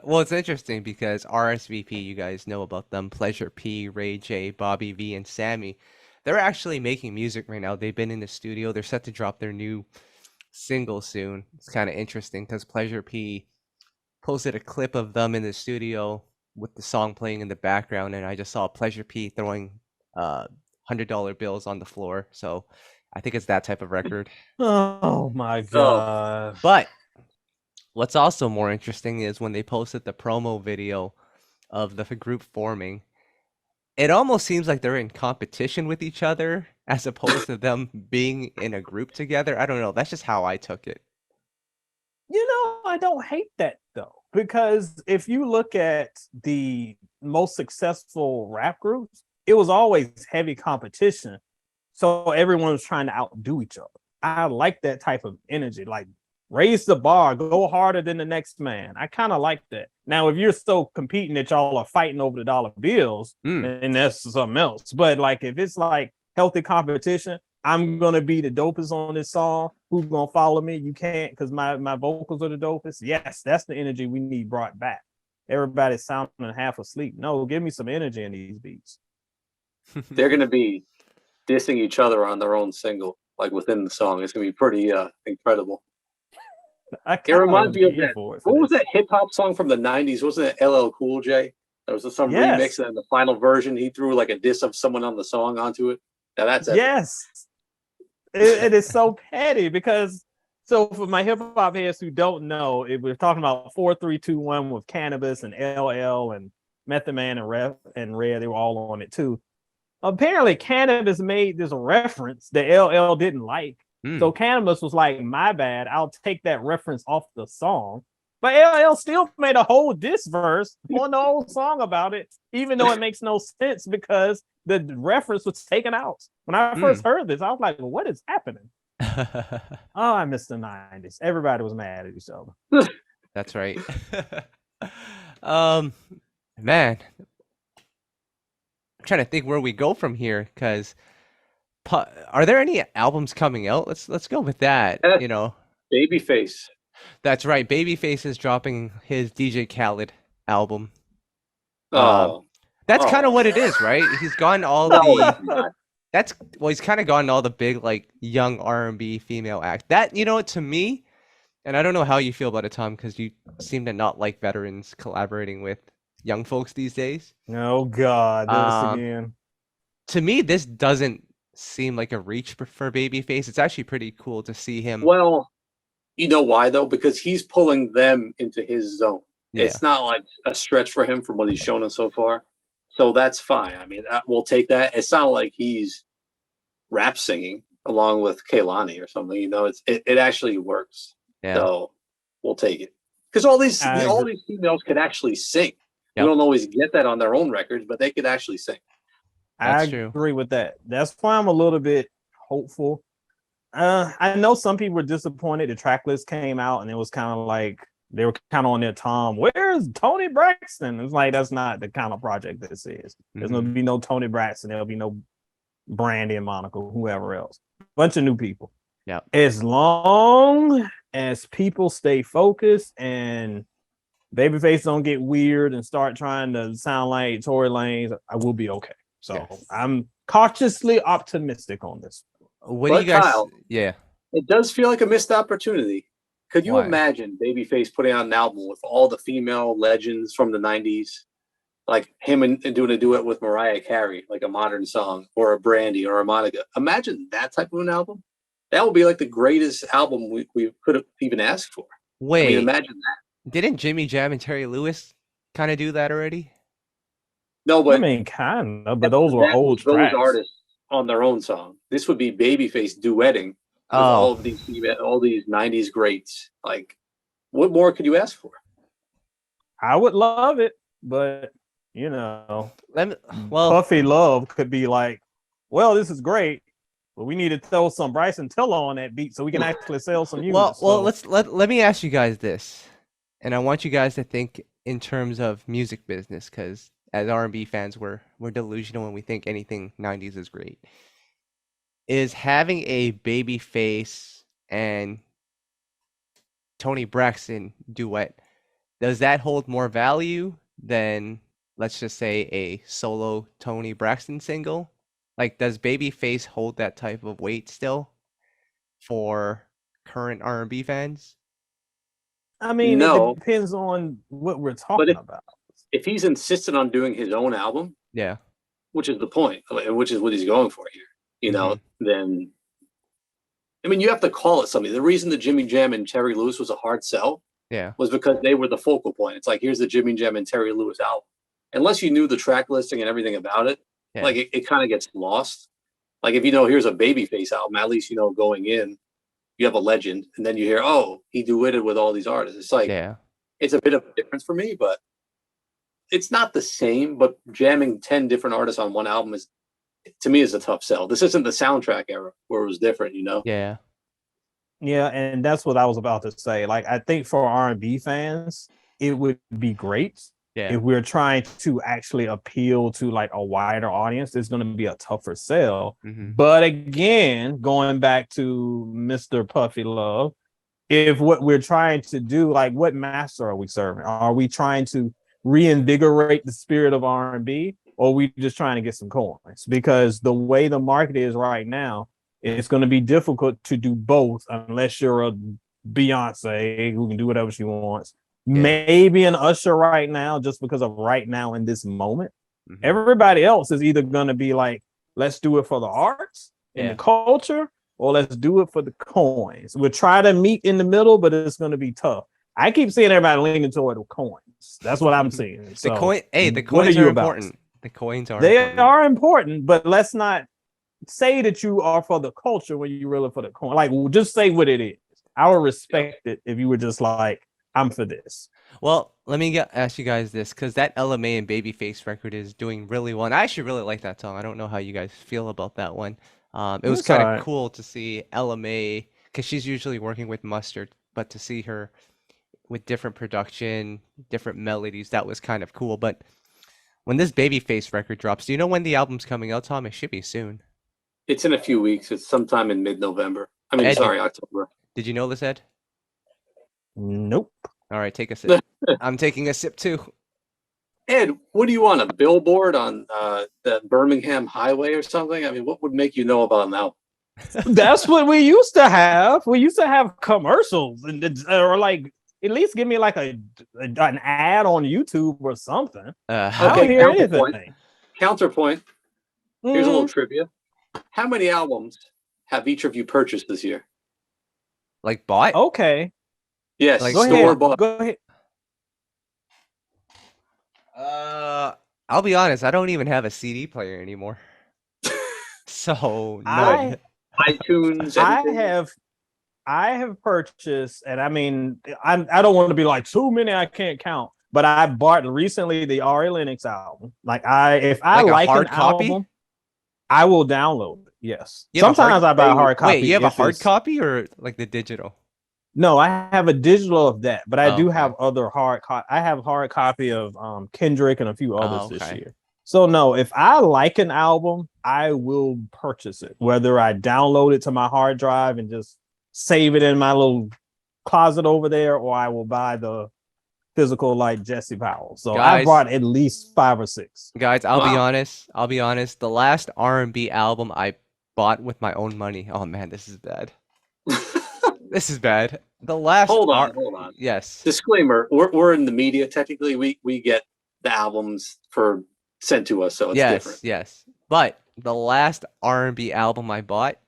Well, it's interesting because RSVP, you guys know about them. Pleasure P, Ray J, Bobby V, and Sammy. They're actually making music right now. They've been in the studio. They're set to drop their new single soon. It's kind of interesting because Pleasure P posted a clip of them in the studio with the song playing in the background, and I just saw Pleasure P throwing $100 bills on the floor. So I think it's that type of record. Oh my god! But what's also more interesting is when they posted the promo video of the group forming, it almost seems like they're in competition with each other as opposed to them being in a group together. I don't know. That's just how I took it. You know, I don't hate that though, because if you look at the most successful rap groups, it was always heavy competition. So everyone was trying to outdo each other. I like that type of energy. Like, raise the bar, go harder than the next man. I kind of like that. Now, if you're still competing that y'all are fighting over the dollar bills, then that's something else. But like, if it's like healthy competition, I'm gonna be the dopest on this song. Who's gonna follow me? You can't, because my vocals are the dopest. Yes, that's the energy we need brought back. Everybody's sounding half asleep. No, give me some energy in these beats. They're gonna be dissing each other on their own single, like within the song. It's gonna be pretty incredible. It reminds me of that. What was that hip hop song from the '90s? Wasn't it LL Cool J? There was some remix, and in the final version, he threw like a diss of someone on the song onto it. Now that's epic. Yes. It is so petty because, so for my hip hop heads who don't know, we're talking about 4321 with Cannabis and LL and Method Man and Red. They were all on it too. Apparently, Cannabis made this reference that LL didn't like. So Cannabis was like, my bad, I'll take that reference off the song. But LL still made a whole diss verse on the whole song about it, even though it makes no sense because the reference was taken out. When I first heard this, I was like, well, what is happening? Oh, I missed the 90s. Everybody was mad at each other. That's right. Man, I'm trying to think where we go from here, because are there any albums coming out? Let's go with that. You know, Babyface. That's right. Babyface is dropping his DJ Khaled album. That's kind of what it is, right? He's gone all he's kind of gone all the big like young R&B female act. That, you know, to me, and I don't know how you feel about it, Tom, because you seem to not like veterans collaborating with young folks these days. Oh God, this again. To me, this doesn't seem like a reach for Babyface. It's actually pretty cool to see him. Well, you know why though? Because he's pulling them into his zone. Yeah. It's not like a stretch for him from what he's shown us so far. So that's fine. I mean, we'll take that. It's not like he's rap singing along with Kehlani or something. You know, it actually works. Yeah. So we'll take it. Because all these females could actually sing. Yep. We don't always get that on their own records, but they could actually sing. I agree with that. That's why I'm a little bit hopeful. I know some people were disappointed. The track list came out and it was kind of like they were kind of on their Tom. Where's Tony Braxton? It's like, that's not the kind of project this is. There's going to be no Tony Braxton. There'll be no Brandy and Monica, whoever else. Bunch of new people. Yeah. As long as people stay focused and Babyface don't get weird and start trying to sound like Tory Lanez, I will be okay. So I'm cautiously optimistic on this. What do you guys? Kyle, it does feel like a missed opportunity. Could you imagine Babyface putting out an album with all the female legends from the 90s, like him and doing a duet with Mariah Carey, like a modern song, or a Brandy or a Monica? Imagine that type of an album. That would be like the greatest album we could have even asked for. Wait, I mean, imagine that. Didn't Jimmy Jam and Terry Lewis kind of do that already? No, but I mean, kind of, but those were old tracks. Artists on their own song. This would be Babyface duetting with all of these 90s greats. Like, what more could you ask for? I would love it, but you know, well, Puffy Love could be like, well, this is great, but we need to throw some Bryson Tiller on that beat so we can actually sell some units. Well, let me ask you guys this, and I want you guys to think in terms of music business, because as R&B fans, we're delusional and we think anything 90s is great. is having a Babyface and Tony Braxton duet, does that hold more value than, let's just say, a solo Tony Braxton single? Like, does Babyface hold that type of weight still for current R&B fans? I mean, No, it depends on what we're but talking about. if he's insistent on doing his own album, Yeah. which is the point, which is what he's going for here, you know, then I mean, you have to call it something. The reason the Jimmy Jam and Terry Lewis was a hard sell was because they were the focal point. It's like, here's the Jimmy Jam and Terry Lewis album. Unless you knew the track listing and everything about it, like it kind of gets lost. Like if you know, here's a Babyface album, at least you know going in, you have a legend, and then you hear, oh, he duetted with all these artists. It's like, it's a bit of a difference for me, but it's not the same. But jamming 10 different artists on one album is, to me, is a tough sell. This isn't the soundtrack era where it was different, you know? Yeah, and that's what I was about to say. Like, I think for R&B fans, it would be great if we're trying to actually appeal to like a wider audience. It's going to be a tougher sell. But again, going back to Mr. Puffy Love, if what we're trying to do, like, what master are we serving? Are we trying to reinvigorate the spirit of R&B, or are we just trying to get some coins? Because the way the market is right now, it's going to be difficult to do both unless you're a Beyonce who can do whatever she wants. Maybe an Usher right now, just because of right now in this moment. Everybody else is either going to be like, let's do it for the arts and the culture, or let's do it for the coins. We'll try to meet in the middle, but it's going to be tough. I keep seeing everybody leaning toward the coins. That's what I'm seeing. So, the coins are important. The coins are important. They are important, but let's not say that you are for the culture when you really for the coin. Like, just say what it is. I would respect it if you were just like, I'm for this. Well, let me ask you guys this, because that LMA and Babyface record is doing really well. And I actually really like that song. I don't know how you guys feel about that one. It was kind of cool to see LMA, because she's usually working with Mustard, but to see her with different production, different melodies, that was kind of cool. But when this Babyface record drops, do you know when the album's coming out, Tom? It should be soon. It's in a few weeks. It's sometime in mid-November. I mean, October. Did you know this, Ed? Nope. All right, take a sip. I'm taking a sip too. Ed, what do you want? A billboard on the Birmingham Highway or something? I mean, what would make you know about an album? That's what we used to have. We used to have commercials, or like at least give me like an ad on YouTube or something. I don't hear anything. Counterpoint. Here's a little trivia. How many albums have each of you purchased this year? Like bought? Okay. Yes, like store bought. Go ahead. I'll be honest, I don't even have a CD player anymore. So no. iTunes. I have purchased, and I mean, I don't want to be like too many I can't count, but I bought recently the Ari Lennox album. Like if I like an album, I will download it. Yes. Sometimes I buy a hard copy. Wait, you have a hard copy or like the digital? No, I have a digital of that, but I do have other I have a hard copy of Kendrick and a few others this year. So no, if I like an album, I will purchase it, whether I download it to my hard drive and just save it in my little closet over there, or I will buy the physical like Jesse Powell. So I bought at least 5 or 6. Guys, I'll be honest. The last R&B album I bought with my own money. Oh man, this is bad. This is bad. The last. Hold on. Yes. Disclaimer: we're in the media. Technically, we get the albums sent to us, so it's different. Yes. But the last R&B album I bought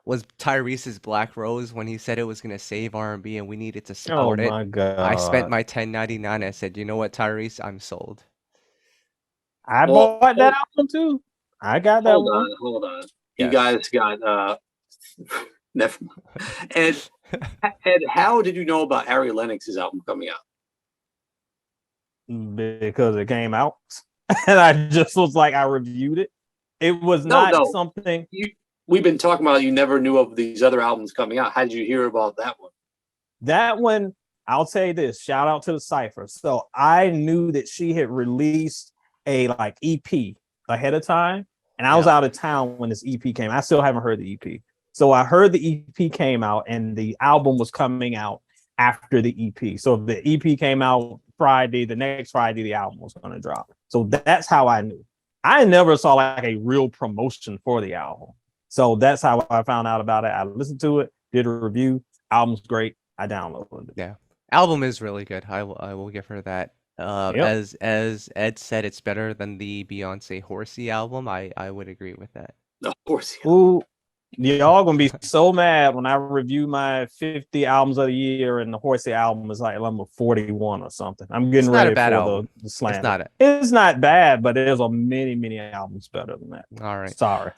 was Tyrese's Black Rose, when he said it was going to save R&B and we needed to support it. Oh my God. I spent my $10.99. I said, you know what, Tyrese, I'm sold. I bought that album too. I got that one. Hold on. You guys got never mind. And how did you know about Ari Lennox's album coming out? Because it came out and I just was like, I reviewed it. It was not something we've been talking about. You never knew of these other albums coming out. How did you hear about that one? That one, I'll say this, shout out to the Cypher. So I knew that she had released a like EP ahead of time, And I was out of town when this EP came. I still haven't heard the EP. So I heard the EP came out and the album was coming out after the EP. So if the EP came out Friday, the next Friday, the album was going to drop. So that's how I knew. I never saw like a real promotion for the album. So that's how I found out about it. I listened to it, did a review. Album's great. I downloaded it. Yeah. Album is really good. I will give her that. As Ed said, it's better than the Beyonce Horsey album. I would agree with that. The Horsey. Ooh, y'all gonna be so mad when I review my 50 albums of the year and the Horsey album is like number 41 or something. I'm getting ready for the slam. It's not bad, but there's many albums better than that. All right. Sorry.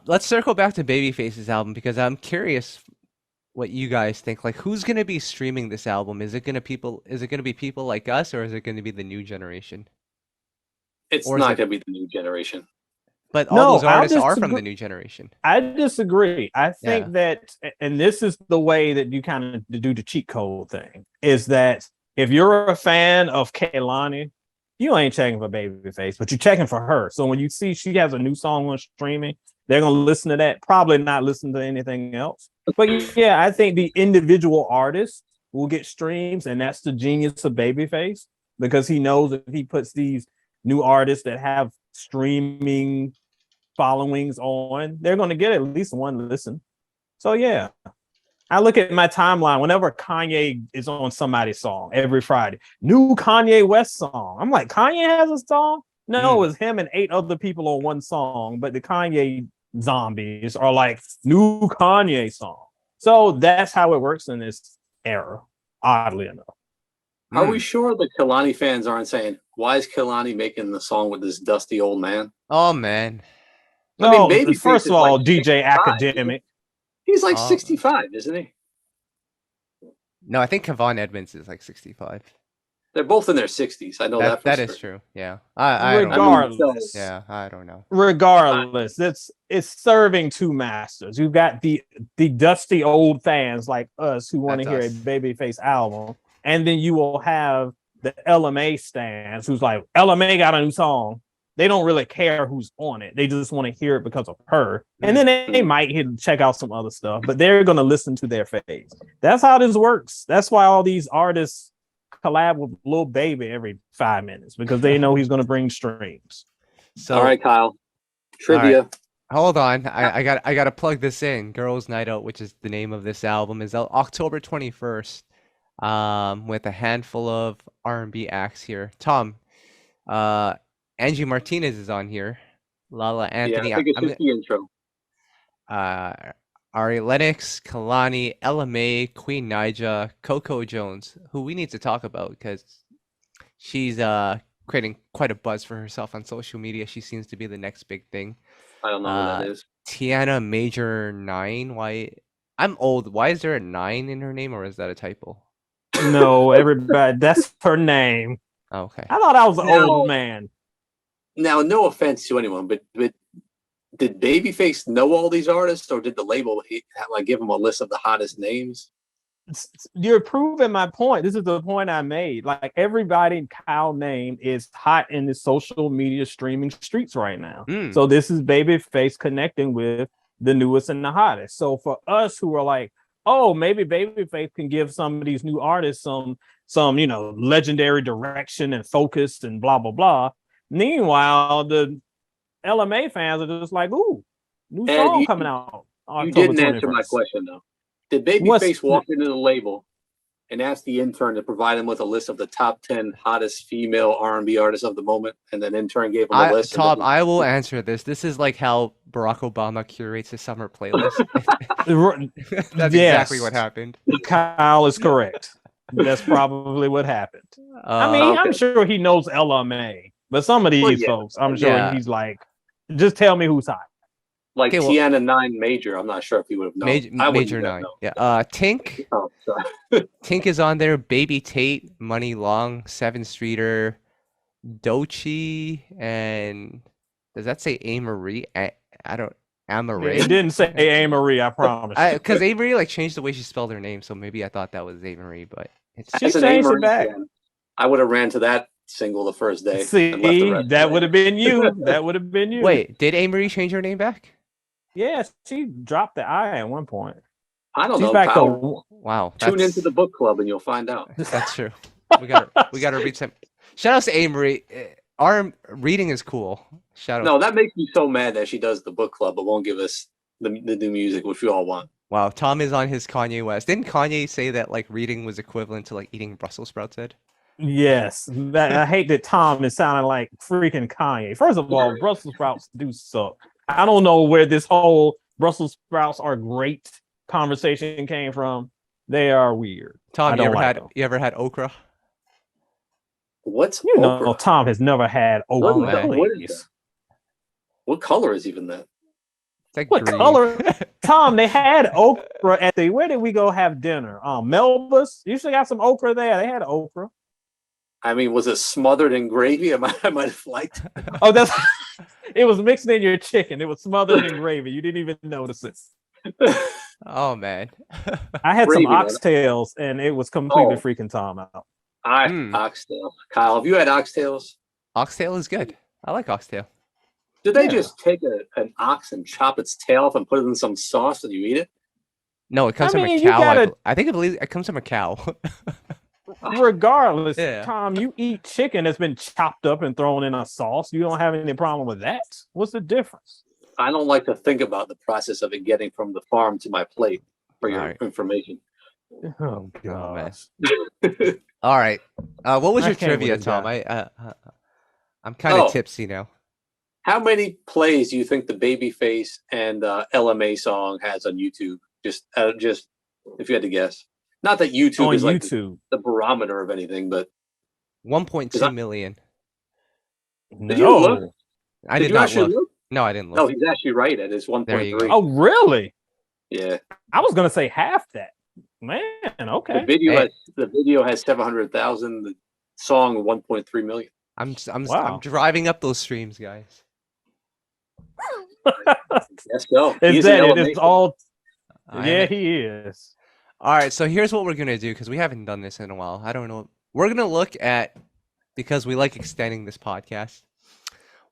Let's circle back to Babyface's album because I'm curious what you guys think. Like, who's gonna be streaming this album? Is it gonna be people like us, or is it gonna be the new generation? It's not gonna be the new generation. But all those artists are from the new generation. I disagree. I think that, and this is the way that you kind of do the cheat code thing, is that if you're a fan of Kehlani, you ain't checking for Babyface, but you're checking for her. So when you see she has a new song on streaming, they're going to listen to that, probably not listen to anything else. But yeah, I think the individual artists will get streams, and that's the genius of Babyface, because he knows if he puts these new artists that have streaming followings on, they're going to get at least one listen. So yeah, I look at my timeline whenever Kanye is on somebody's song every Friday. New Kanye West song. I'm like, Kanye has a song? No, it's him and 8 other people on one song, but the Kanye zombies are like new Kanye song. So that's how it works in this era, oddly enough. Are we sure the Kehlani fans aren't saying, why is Kehlani making the song with this dusty old man? Oh, man. No, I mean, first of all, like DJ Academic. He's like 65, isn't he? No, I think Kevon Edmonds is like 65. They're both in their 60s. I know that. That is true. Yeah. I don't know. Regardless, it's serving two masters. You've got the dusty old fans like us who want to hear a Babyface album, and then you will have the LMA stands who's like, LMA got a new song. They don't really care who's on it. They just want to hear it because of her. And then they might check out some other stuff, but they're going to listen to their face. That's how this works. That's why all these artists collab with Lil Baby every 5 minutes, because they know he's going to bring streams. So, all right, Kyle. Trivia. Right. Hold on. I got to plug this in. Girls Night Out, which is the name of this album, is out October 21st with a handful of R&B acts here. Tom, Angie Martinez is on here. Lala Anthony. Yeah, I think it's just the intro. Ari Lennox, Kehlani, LMA, Queen Naija, Coco Jones, who we need to talk about because she's creating quite a buzz for herself on social media. She seems to be the next big thing. I don't know who that is. Tiana Major 9. Why? I'm old. Why is there a 9 in her name, or is that a typo? No, everybody. That's her name. Okay. I thought I was an old man. Now, no offense to anyone, but did Babyface know all these artists, or did the label like give him a list of the hottest names? You're proving my point. This is the point I made. Like, everybody Kyle named is hot in the social media streaming streets right now. So this is Babyface connecting with the newest and the hottest. So for us who are like, oh, maybe Babyface can give some of these new artists some legendary direction and focus and blah blah blah. Meanwhile, the LMA fans are just like, ooh, new song coming out. You didn't answer my question, though. Did Babyface walk into the label and ask the intern to provide him with a list of the top 10 hottest female R&B artists of the moment, and then intern gave him a list? Tom, I will answer this. This is like how Barack Obama curates his summer playlist. That's exactly what happened. Kyle is correct. That's probably what happened. I'm sure he knows LMA. But some of these folks, I'm sure he's like, just tell me who's hot. Like Tiana 9 Major, I'm not sure if he would have known. Major 9. Yeah. Tink. Tink is on there. Baby Tate, Money Long, 7 Streeter, Dochi, and does that say A. Marie? I don't. Amarie. It didn't say A. Marie, I promise. Because A. Marie changed the way she spelled her name, so maybe I thought that was A. Marie, but she changed it back. I would have ran to that single the first day. See, and left the rest that of would have been you. That would have been you. Wait, did Amory change her name back? Yeah, she dropped the I at one point. I don't She's know. back Kyle, Wow. tune into the book club and you'll find out. That's true. We gotta read some. Shout out to Amory. Our reading is cool. Shout out. No, that makes me so mad that she does the book club but won't give us the new music, which we all want. Wow, Tom is on his Kanye West. Didn't Kanye say that like reading was equivalent to like eating Brussels sprouts? Ed? Yes, I hate that Tom is sounding like freaking Kanye. First of all, Brussels sprouts do suck. I don't know where this whole Brussels sprouts are great conversation came from. They are weird. Tom, you ever had okra? What's okra? No, Tom has never had okra. What is that? What color is even that? Like what green. color? Tom, they had okra at where did we go have dinner? Melba's. You should got some okra there. They had okra. I mean, was it smothered in gravy? I might have liked it. Oh, that's it was mixed in your chicken. It was smothered in gravy. You didn't even notice it. Oh man. I had some oxtails and it was completely freaking Tom out. Oxtail. Kyle, have you had oxtails? Oxtail is good. I like oxtail. Did they just take an ox and chop its tail off and put it in some sauce and you eat it? No, it comes from a cow. I believe it comes from a cow. Regardless, Tom, you eat chicken that's been chopped up and thrown in a sauce. You don't have any problem with that. What's the difference? I don't like to think about the process of it getting from the farm to my plate for your information. Oh gosh. All right. What was your trivia, Tom? I'm kind of tipsy now. How many plays do you think the Babyface and LMA song has on YouTube? Just if you had to guess. Not that YouTube is like the barometer of anything, but 1.2 million. Did you look? I did not look. No, I didn't look. No, he's actually right. It is 1.3. Oh, really? Yeah. I was gonna say half that. Man, okay. The video has 700,000. The song 1.3 million. I'm driving up those streams, guys. Yes, so. It's all. Yeah, he is. All right, so here's what we're gonna do because we haven't done this in a while. I don't know. We're gonna look at because we like extending this podcast.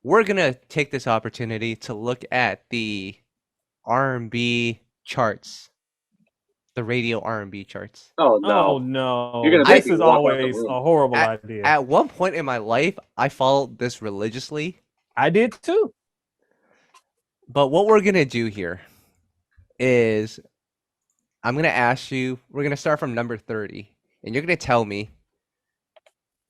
We're gonna take this opportunity to look at the R&B charts, the radio R&B charts. Oh no! Oh no! This is always a horrible idea. At one point in my life, I followed this religiously. I did too. But what we're gonna do here is, I'm gonna ask you. We're gonna start from number 30, and you're gonna tell me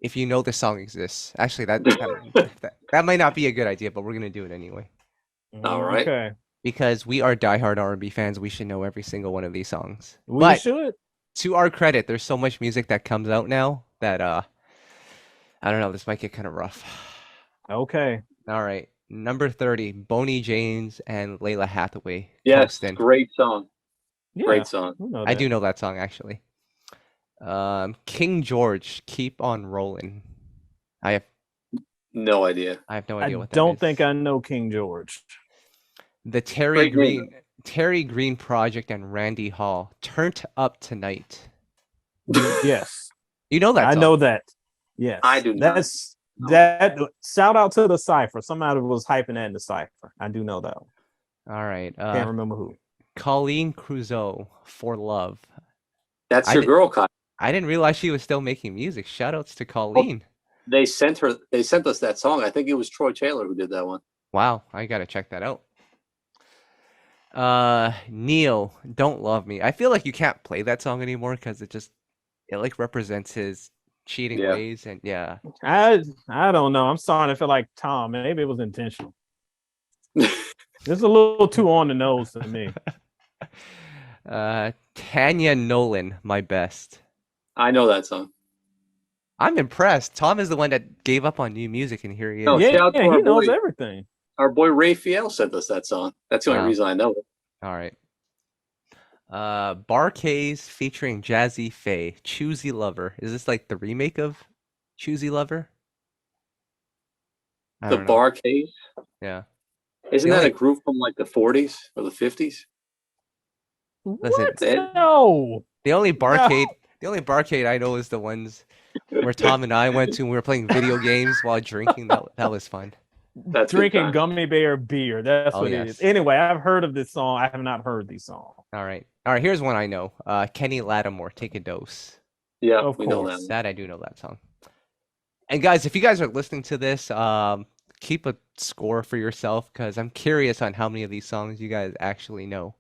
if you know the song exists. Actually, that might not be a good idea, but we're gonna do it anyway. All right. Okay. Because we are diehard R&B fans, we should know every single one of these songs. We should. To our credit, there's so much music that comes out now that I don't know. This might get kind of rough. Okay. All right. Number 30, Boney James and Layla Hathaway. Yes, Postin'. great song. Yeah, great song. I do know that song actually. King George, Keep on Rolling. I have no idea. I have no idea what that is. I don't think I know King George. The Terry Green Project and Randy Hall, Turned Up Tonight. Yes. You know that song. I know that. Yes. I do not. That shout out to the Cypher. Somebody was hyping that in the Cypher. I do know that one. All right. Can't remember who. Colleen Crusoe, For Love. That's your girl, Kyle. I didn't realize she was still making music. Shoutouts to Colleen. They sent us that song. I think it was Troy Taylor who did that one. Wow, I gotta check that out. Neil, Don't Love Me. I feel like you can't play that song anymore because it like represents his cheating ways and I don't know. I'm starting to feel like Tom. Maybe it was intentional. It's a little too on the nose to me. Tanya Nolan, My Best. I know that song. I'm impressed. Tom is the one that gave up on new music, and here he is. No, he knows everything. Our boy Raphael sent us that song. That's the only reason I know it. All right. Barkays featuring Jazzy Faye, Choosy Lover. Is this like the remake of Choosy Lover? The Barkays? Yeah. Isn't that a group from like the 40s or the 50s? Listen, No. The only Barcade The only barcade I know is the ones where Tom and I went to and we were playing video games while drinking. That was fun. That's Drinking gummy bear beer. That's what it is. Anyway, I've heard of this song. I have not heard these songs. All right. Here's one I know. Kenny Lattimore, Take a Dose. Yeah, of we course. know that. That I do know that song. And guys, if you guys are listening to this, keep a score for yourself because I'm curious on how many of these songs you guys actually know.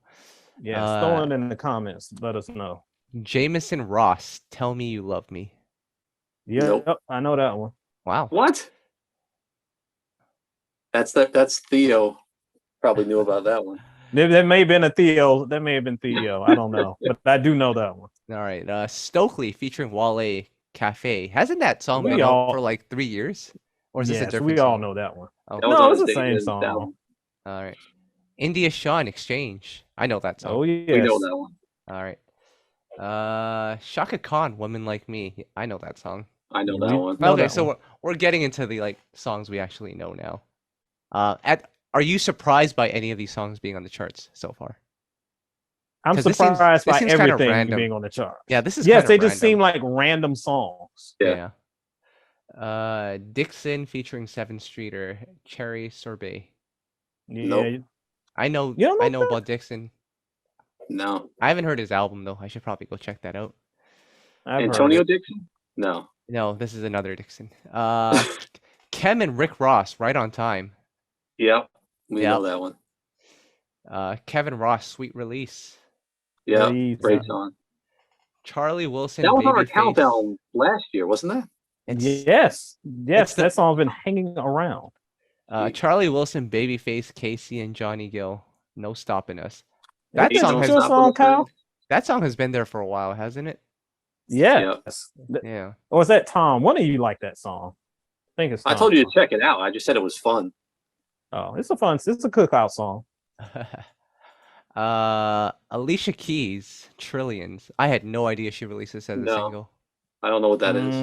Yeah, throw it in the comments. Let us know. Jameson Ross, Tell Me You Love Me. Yeah, nope. I know that one. Wow. What? That's Theo. Probably knew about that one. That may have been a Theo. That may have been Theo. I don't know, but I do know that one. All right. Stokely featuring Wale, Cafe. Hasn't that song been out for like 3 years? Or is this a different we song? all know that one. Oh, no, it's the same song. All right. India Shawn, Exchange. I know that song. Oh, yeah. We know that one. All right. Shaka Khan, Woman Like Me. I know that song. I know that one. Okay, so we're getting into the songs we actually know now. Are you surprised by any of these songs being on the charts so far? I'm surprised by everything being on the charts. Yeah, this is they just seem like random songs. Yeah. Dixon featuring 7th Streeter, Cherry Sorbet. Yeah. Nope. I know about Dixon. No. I haven't heard his album though. I should probably go check that out. Antonio Dixon? No. No, this is another Dixon. Kem and Rick Ross, Right on Time. Yep. We know that one. Kevin Ross, Sweet Release. Yeah, great song. Charlie Wilson. That was on our countdown last year, wasn't that? Yes. That song's been hanging around. Charlie Wilson, Babyface, Casey, and Johnny Gill. No Stopping Us. That song has been there for a while, hasn't it? Yes. Yeah. Or is that Tom? One of you like that song? I think it's Tom. I told you to check it out. I just said it was fun. Oh, it's a cookout song. Alicia Keys, Trillions. I had no idea she released this as a single. I don't know what that is.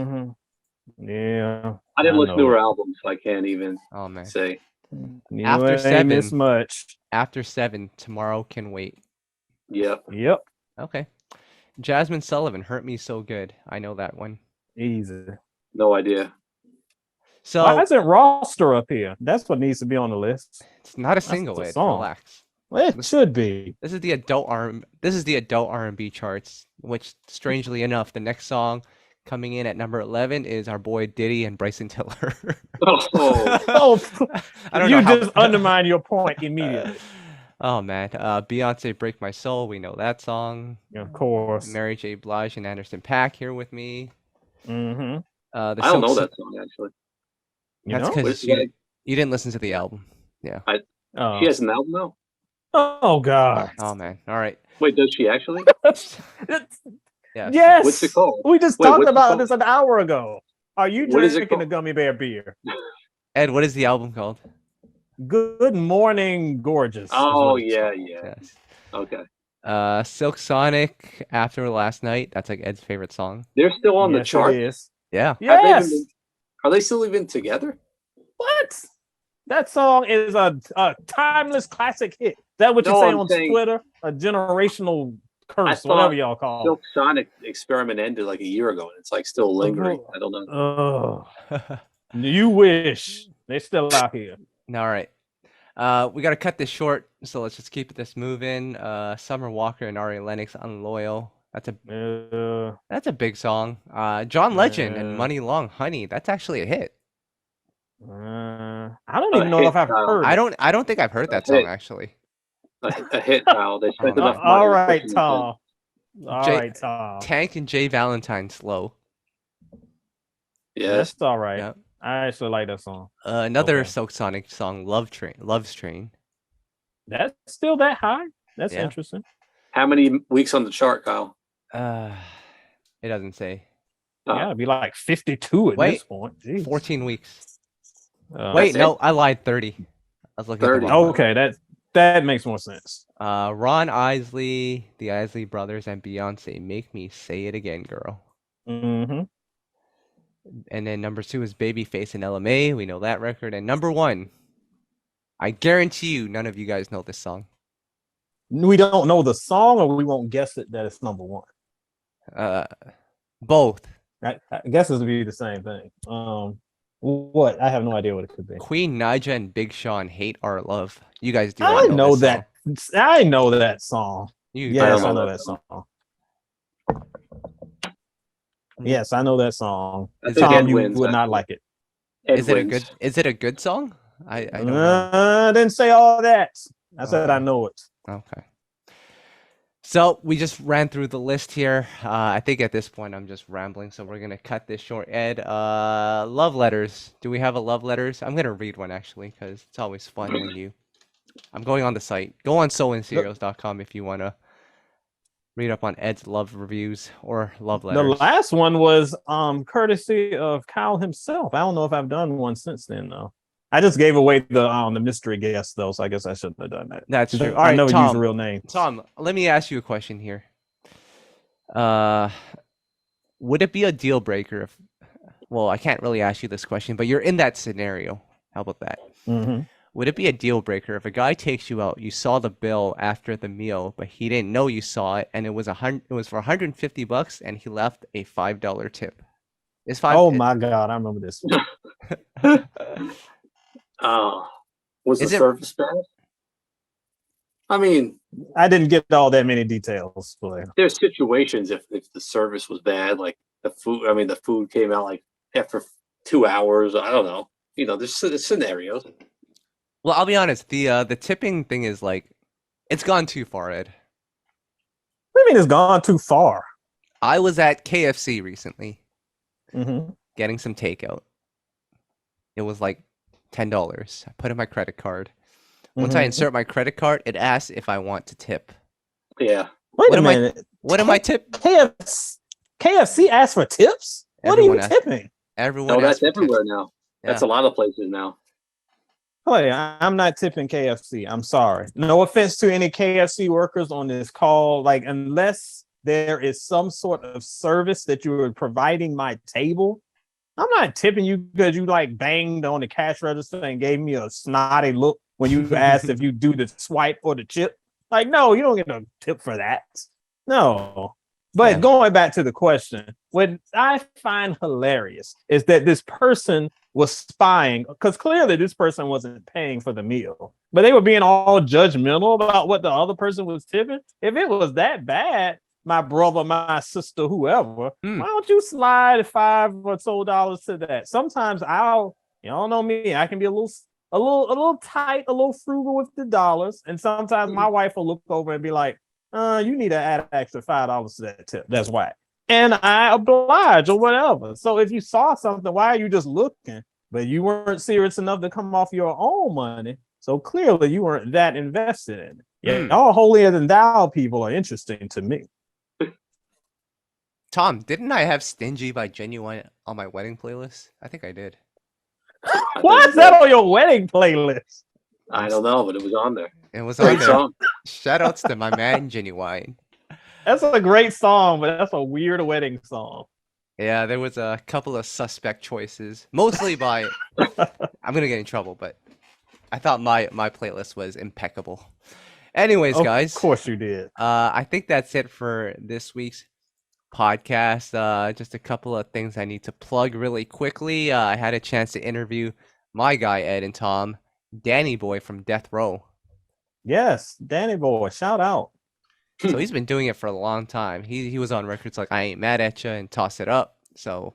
Yeah. I didn't listen to her album, so I can't even say. After 7, this much. After 7, Tomorrow Can Wait. Yep. Okay. Jasmine Sullivan, Hurt Me So Good. I know that one. Easy. No idea. So why isn't Roster up here? That's what needs to be on the list. It's not a single. Relax. Well, it should be. This is the adult R&B charts. Which, strangely enough, the next song coming in at number 11 is our boy Diddy and Bryson Tiller. You just undermine your point immediately. Oh man, Beyonce, Break My Soul. We know that song. Yeah, of course. Mary J. Blige and Anderson .Paak here with me. Mm-hmm. I don't know that song actually. That's because you didn't listen to the album. Yeah. She has an album now? Oh God. Oh man. All right. Wait, does she actually? Yes. What's it called? We just talked about this an hour ago. Are you drinking a gummy bear beer? Ed, what is the album called? Good Morning Gorgeous. Oh yeah. Yes. Okay. Silk Sonic, After Last Night. That's like Ed's favorite song. They're still on the chart. Yeah. Yes. Are they still even together? What? That song is a timeless classic hit. Is that what you say on Twitter? A generational curse, whatever y'all call it. Silk Sonic experiment ended like a year ago, and it's like still lingering. I don't know. You wish. They're still out here. All right. We got to cut this short, so let's just keep this moving. Summer Walker and Ari Lennox, Unloyal. That's a big song. John Legend and Money Long, Honey. That's actually a hit. I don't even know if I've heard. I don't think I've heard that song actually. A hit, pal. They spent enough money. All right, Tom. Tom. Tank and Jay Valentine, Slow. Yeah, that's all right. Yeah. I actually like that song. Another Silk Sonic song, Love's Train. That's still that high? That's interesting. How many weeks on the chart, Kyle? It doesn't say. Yeah, it'd be like 52 at this point. Jeez. 14 weeks. No, I lied. 30. I was looking 30. Okay, that makes more sense. Ron Isley, the Isley Brothers, and Beyonce, Make Me Say It Again, Girl. Mm-hmm. And then number 2 is Babyface and LMA. We know that record. And number 1, I guarantee you none of you guys know this song. We don't know the song, or we won't guess it that it's number 1. Both. I guess this would be the same thing. What? I have no idea what it could be. Queen Naija and Big Sean, Hate Our Love. You guys do I not know this that. song. I know that song. Yes, I know that song. Yes, I know that song. Tom, you would not like it. Is it a good song? I don't know. I didn't say all that. I said I know it. Okay. So we just ran through the list here. I think at this point I'm just rambling, so we're gonna cut this short. Ed, love letters. Do we have a love letters? I'm gonna read one actually because it's always fun when you. I'm going on the site. Go on soulandcereals.com if you wanna read up on Ed's love reviews or love letters. The last one was courtesy of Kyle himself. I don't know if I've done one since then though. I just gave away the mystery guest though, so I guess I shouldn't have done that. That's true. I never use a real name. Tom, let me ask you a question here. Would it be a deal breaker if? Well, I can't really ask you this question, but you're in that scenario. How about that? Mm-hmm. Would it be a deal breaker if a guy takes you out, you saw the bill after the meal, but he didn't know you saw it, and it was for $150, and he left a $5 tip? Oh my God, I remember this one. Was the service bad? I mean, I didn't get all that many details. There's situations if the service was bad, like the food. I mean, the food came out like after 2 hours. I don't know. There's scenarios. Well, I'll be honest. The tipping thing is like, it's gone too far, Ed. What do you mean it's gone too far? I was at KFC recently, mm-hmm. getting some takeout. It was like $10. I put in my credit card. Once I insert my credit card, it asks if I want to tip. Yeah. Wait a minute. What am I tip? KFC asks for tips? What are you tipping? Everyone. That's everywhere now. Yeah. That's a lot of places now. Hey, I'm not tipping KFC. I'm sorry. No offense to any KFC workers on this call. Like, unless there is some sort of service that you are providing my table, I'm not tipping you because you like banged on the cash register and gave me a snotty look when you asked if you do the swipe or the chip. Like, no, you don't get no tip for that. No. But going back to the question, what I find hilarious is that this person was spying, because clearly this person wasn't paying for the meal, but they were being all judgmental about what the other person was tipping. If it was that bad, my brother, my sister, whoever, why don't you slide $5 or so to that? Sometimes you don't know me, I can be a little tight, a little frugal with the dollars. And sometimes my wife will look over and be like, you need to add an extra $5 to that tip. That's why. And I oblige or whatever. So if you saw something, why are you just looking? But you weren't serious enough to come off your own money. So clearly you weren't that invested in it. Yeah, all holier than thou people are interesting to me. Tom, didn't I have Stingy by Genuine on my wedding playlist? I think I did. Why is that on your wedding playlist? I don't know, but it was on there. It was on there. Shout outs to my man Genuine. That's a great song, but that's a weird wedding song. Yeah, there was a couple of suspect choices, mostly by I'm gonna get in trouble, but I thought my playlist was impeccable. Anyways, guys. Of course you did. I think that's it for this week's podcast. Just a couple of things I need to plug really quickly. I had a chance to interview my guy Ed and Tom, Danny Boy from Death Row. Yes, Danny Boy, shout out. So he's been doing it for a long time. He was on records like I Ain't Mad at Ya and Toss It Up. So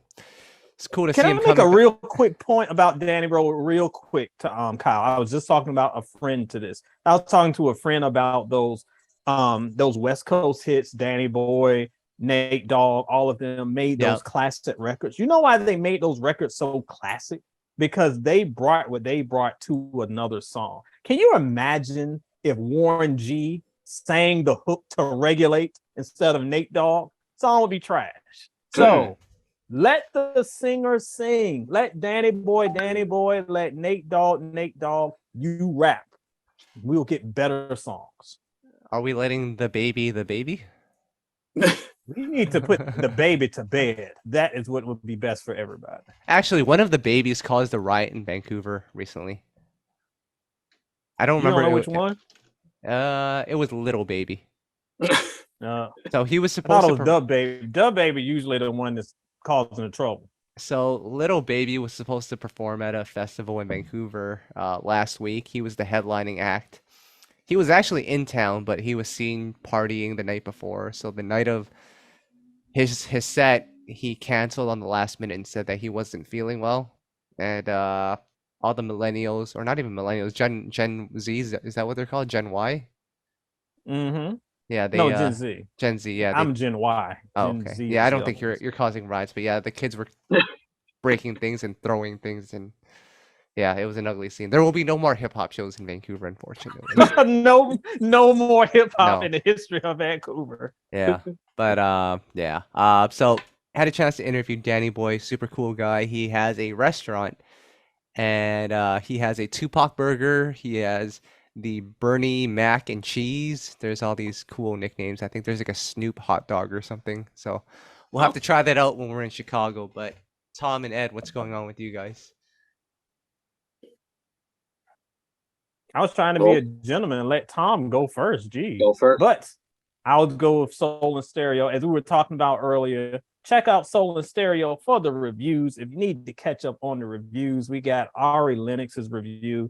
it's cool to see him. Can I make a real quick point about Danny Boy real quick to Kyle? I was just talking about a friend to this. I was talking to a friend about those West Coast hits, Danny Boy, Nate Dogg, all of them made those classic records. You know why they made those records so classic? Because they brought what they brought to another song. Can you imagine if Warren G sang the hook to Regulate instead of Nate Dogg? Song would be trash. So let the singer sing. Let Danny Boy, let Nate Dogg, you rap. We'll get better songs. Are we letting the baby? We need to put the baby to bed. That is what would be best for everybody. Actually, one of the babies caused a riot in Vancouver recently. I don't remember which one. It was Little Baby. So he was I thought supposed it to. was Dub Baby. Dub Baby usually the one that's causing the trouble. So Little Baby was supposed to perform at a festival in Vancouver last week. He was the headlining act. He was actually in town, but he was seen partying the night before. So the night of his set, he canceled on the last minute and said that he wasn't feeling well. And all the millennials, or not even millennials, Gen Z, is that what they're called? Gen Y? Mm-hmm. Yeah, they No, Gen Z. Gen Z, yeah. I'm Gen Y. Oh, Gen okay. Z Yeah, I is don't the think other you're causing riots, but yeah, the kids were breaking things and throwing things, and yeah, it was an ugly scene. There will be no more hip hop shows in Vancouver, unfortunately. no more hip hop No. in the history of Vancouver. Yeah, but yeah. So had a chance to interview Danny Boy, super cool guy. He has a restaurant, and he has a Tupac burger. He has the Bernie Mac and Cheese. There's all these cool nicknames. I think there's like a Snoop hot dog or something. So we'll have to try that out when we're in Chicago. But Tom and Ed, what's going on with you guys? I was trying to be a gentleman and let Tom go first. Gee. Go first. But I'll go with Soul and Stereo. As we were talking about earlier, check out Soul and Stereo for the reviews. If you need to catch up on the reviews, we got Ari Lennox's review.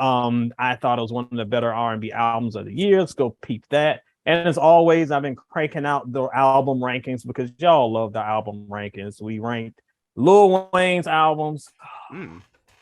I thought it was one of the better R&B albums of the year. Let's go peep that. And as always, I've been cranking out the album rankings because y'all love the album rankings. We ranked Lil Wayne's albums.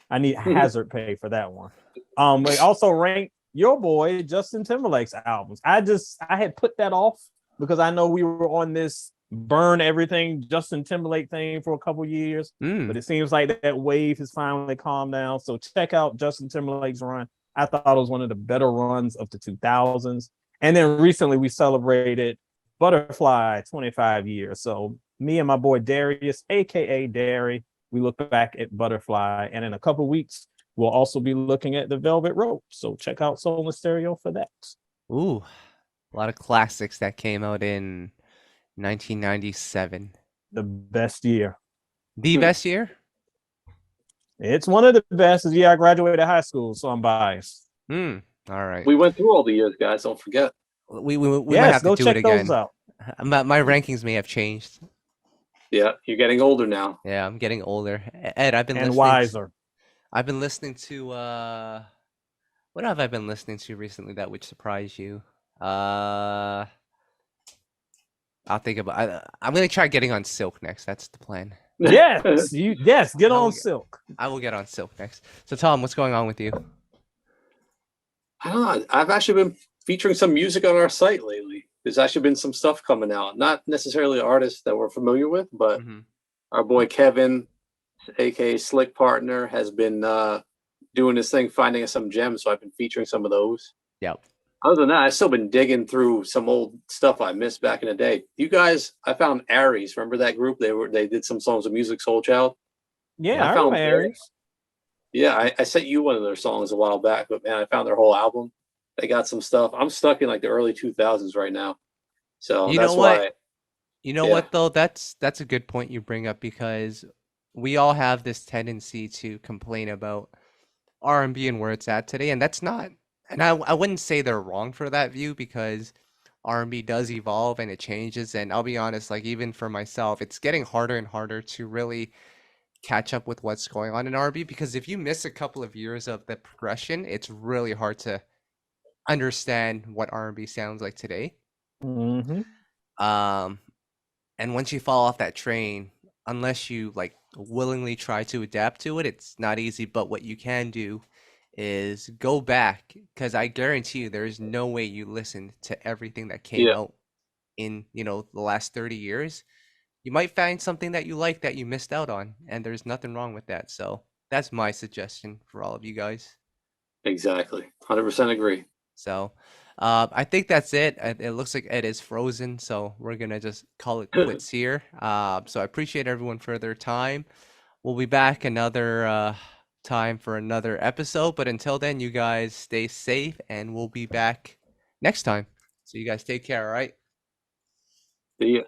I need hazard pay for that one. We also ranked your boy Justin Timberlake's albums. I had put that off because I know we were on this burn everything Justin Timberlake thing for a couple years, but it seems like that wave has finally calmed down. So check out Justin Timberlake's run. I thought it was one of the better runs of the 2000s. And then recently we celebrated Butterfly 25 years. So me and my boy Darius, aka Derry, we look back at Butterfly, and in a couple weeks we'll also be looking at the Velvet Rope. So check out Soul and Stereo for that. Ooh, a lot of classics that came out in 1997. The best year. The best year? It's one of the best. The year I graduated high school, so I'm biased. All right. We went through all the years, guys. Don't forget. We might have to do it again. Those out. My rankings may have changed. Yeah, you're getting older now. Yeah, I'm getting older. Ed, I've been listening wiser. I've been listening to what have I been listening to recently that would surprise you? I'll think about. I'm gonna try getting on Silk next. That's the plan. Yes, get on Silk. I will get on Silk next. So Tom, what's going on with you? I don't know. I've actually been featuring some music on our site lately. There's actually been some stuff coming out. Not necessarily artists that we're familiar with, but our boy Kevin, aka Slick Partner, has been doing this thing, finding us some gems. So I've been featuring some of those. Yep. Other than that, I've still been digging through some old stuff I missed back in the day. You guys, I found Aries. Remember that group? They did some songs of Music Soul Child. Yeah, I found Aries. Yeah, I sent you one of their songs a while back, but man, I found their whole album. They got some stuff. I'm stuck in like the early 2000s right now. So you that's know what? why. You know what though? That's a good point you bring up, because we all have this tendency to complain about R&B and where it's at today, and that's not. And I wouldn't say they're wrong for that view, because R&B does evolve and it changes. And I'll be honest, like even for myself, it's getting harder and harder to really catch up with what's going on in R&B, because if you miss a couple of years of the progression, it's really hard to understand what R&B sounds like today. And once you fall off that train, unless you like willingly try to adapt to it, it's not easy. But what you can do is go back, because I guarantee you there's no way you listened to everything that came out in the last 30 years. You might find something that you like that you missed out on, and there's nothing wrong with that. So that's my suggestion for all of you guys. Exactly. 100% agree. So I think that's it. It looks like Ed is frozen, so we're going to just call it quits here. So I appreciate everyone for their time. We'll be back another time for another episode, but until then, you guys stay safe, and we'll be back next time. So you guys take care, all right? See ya.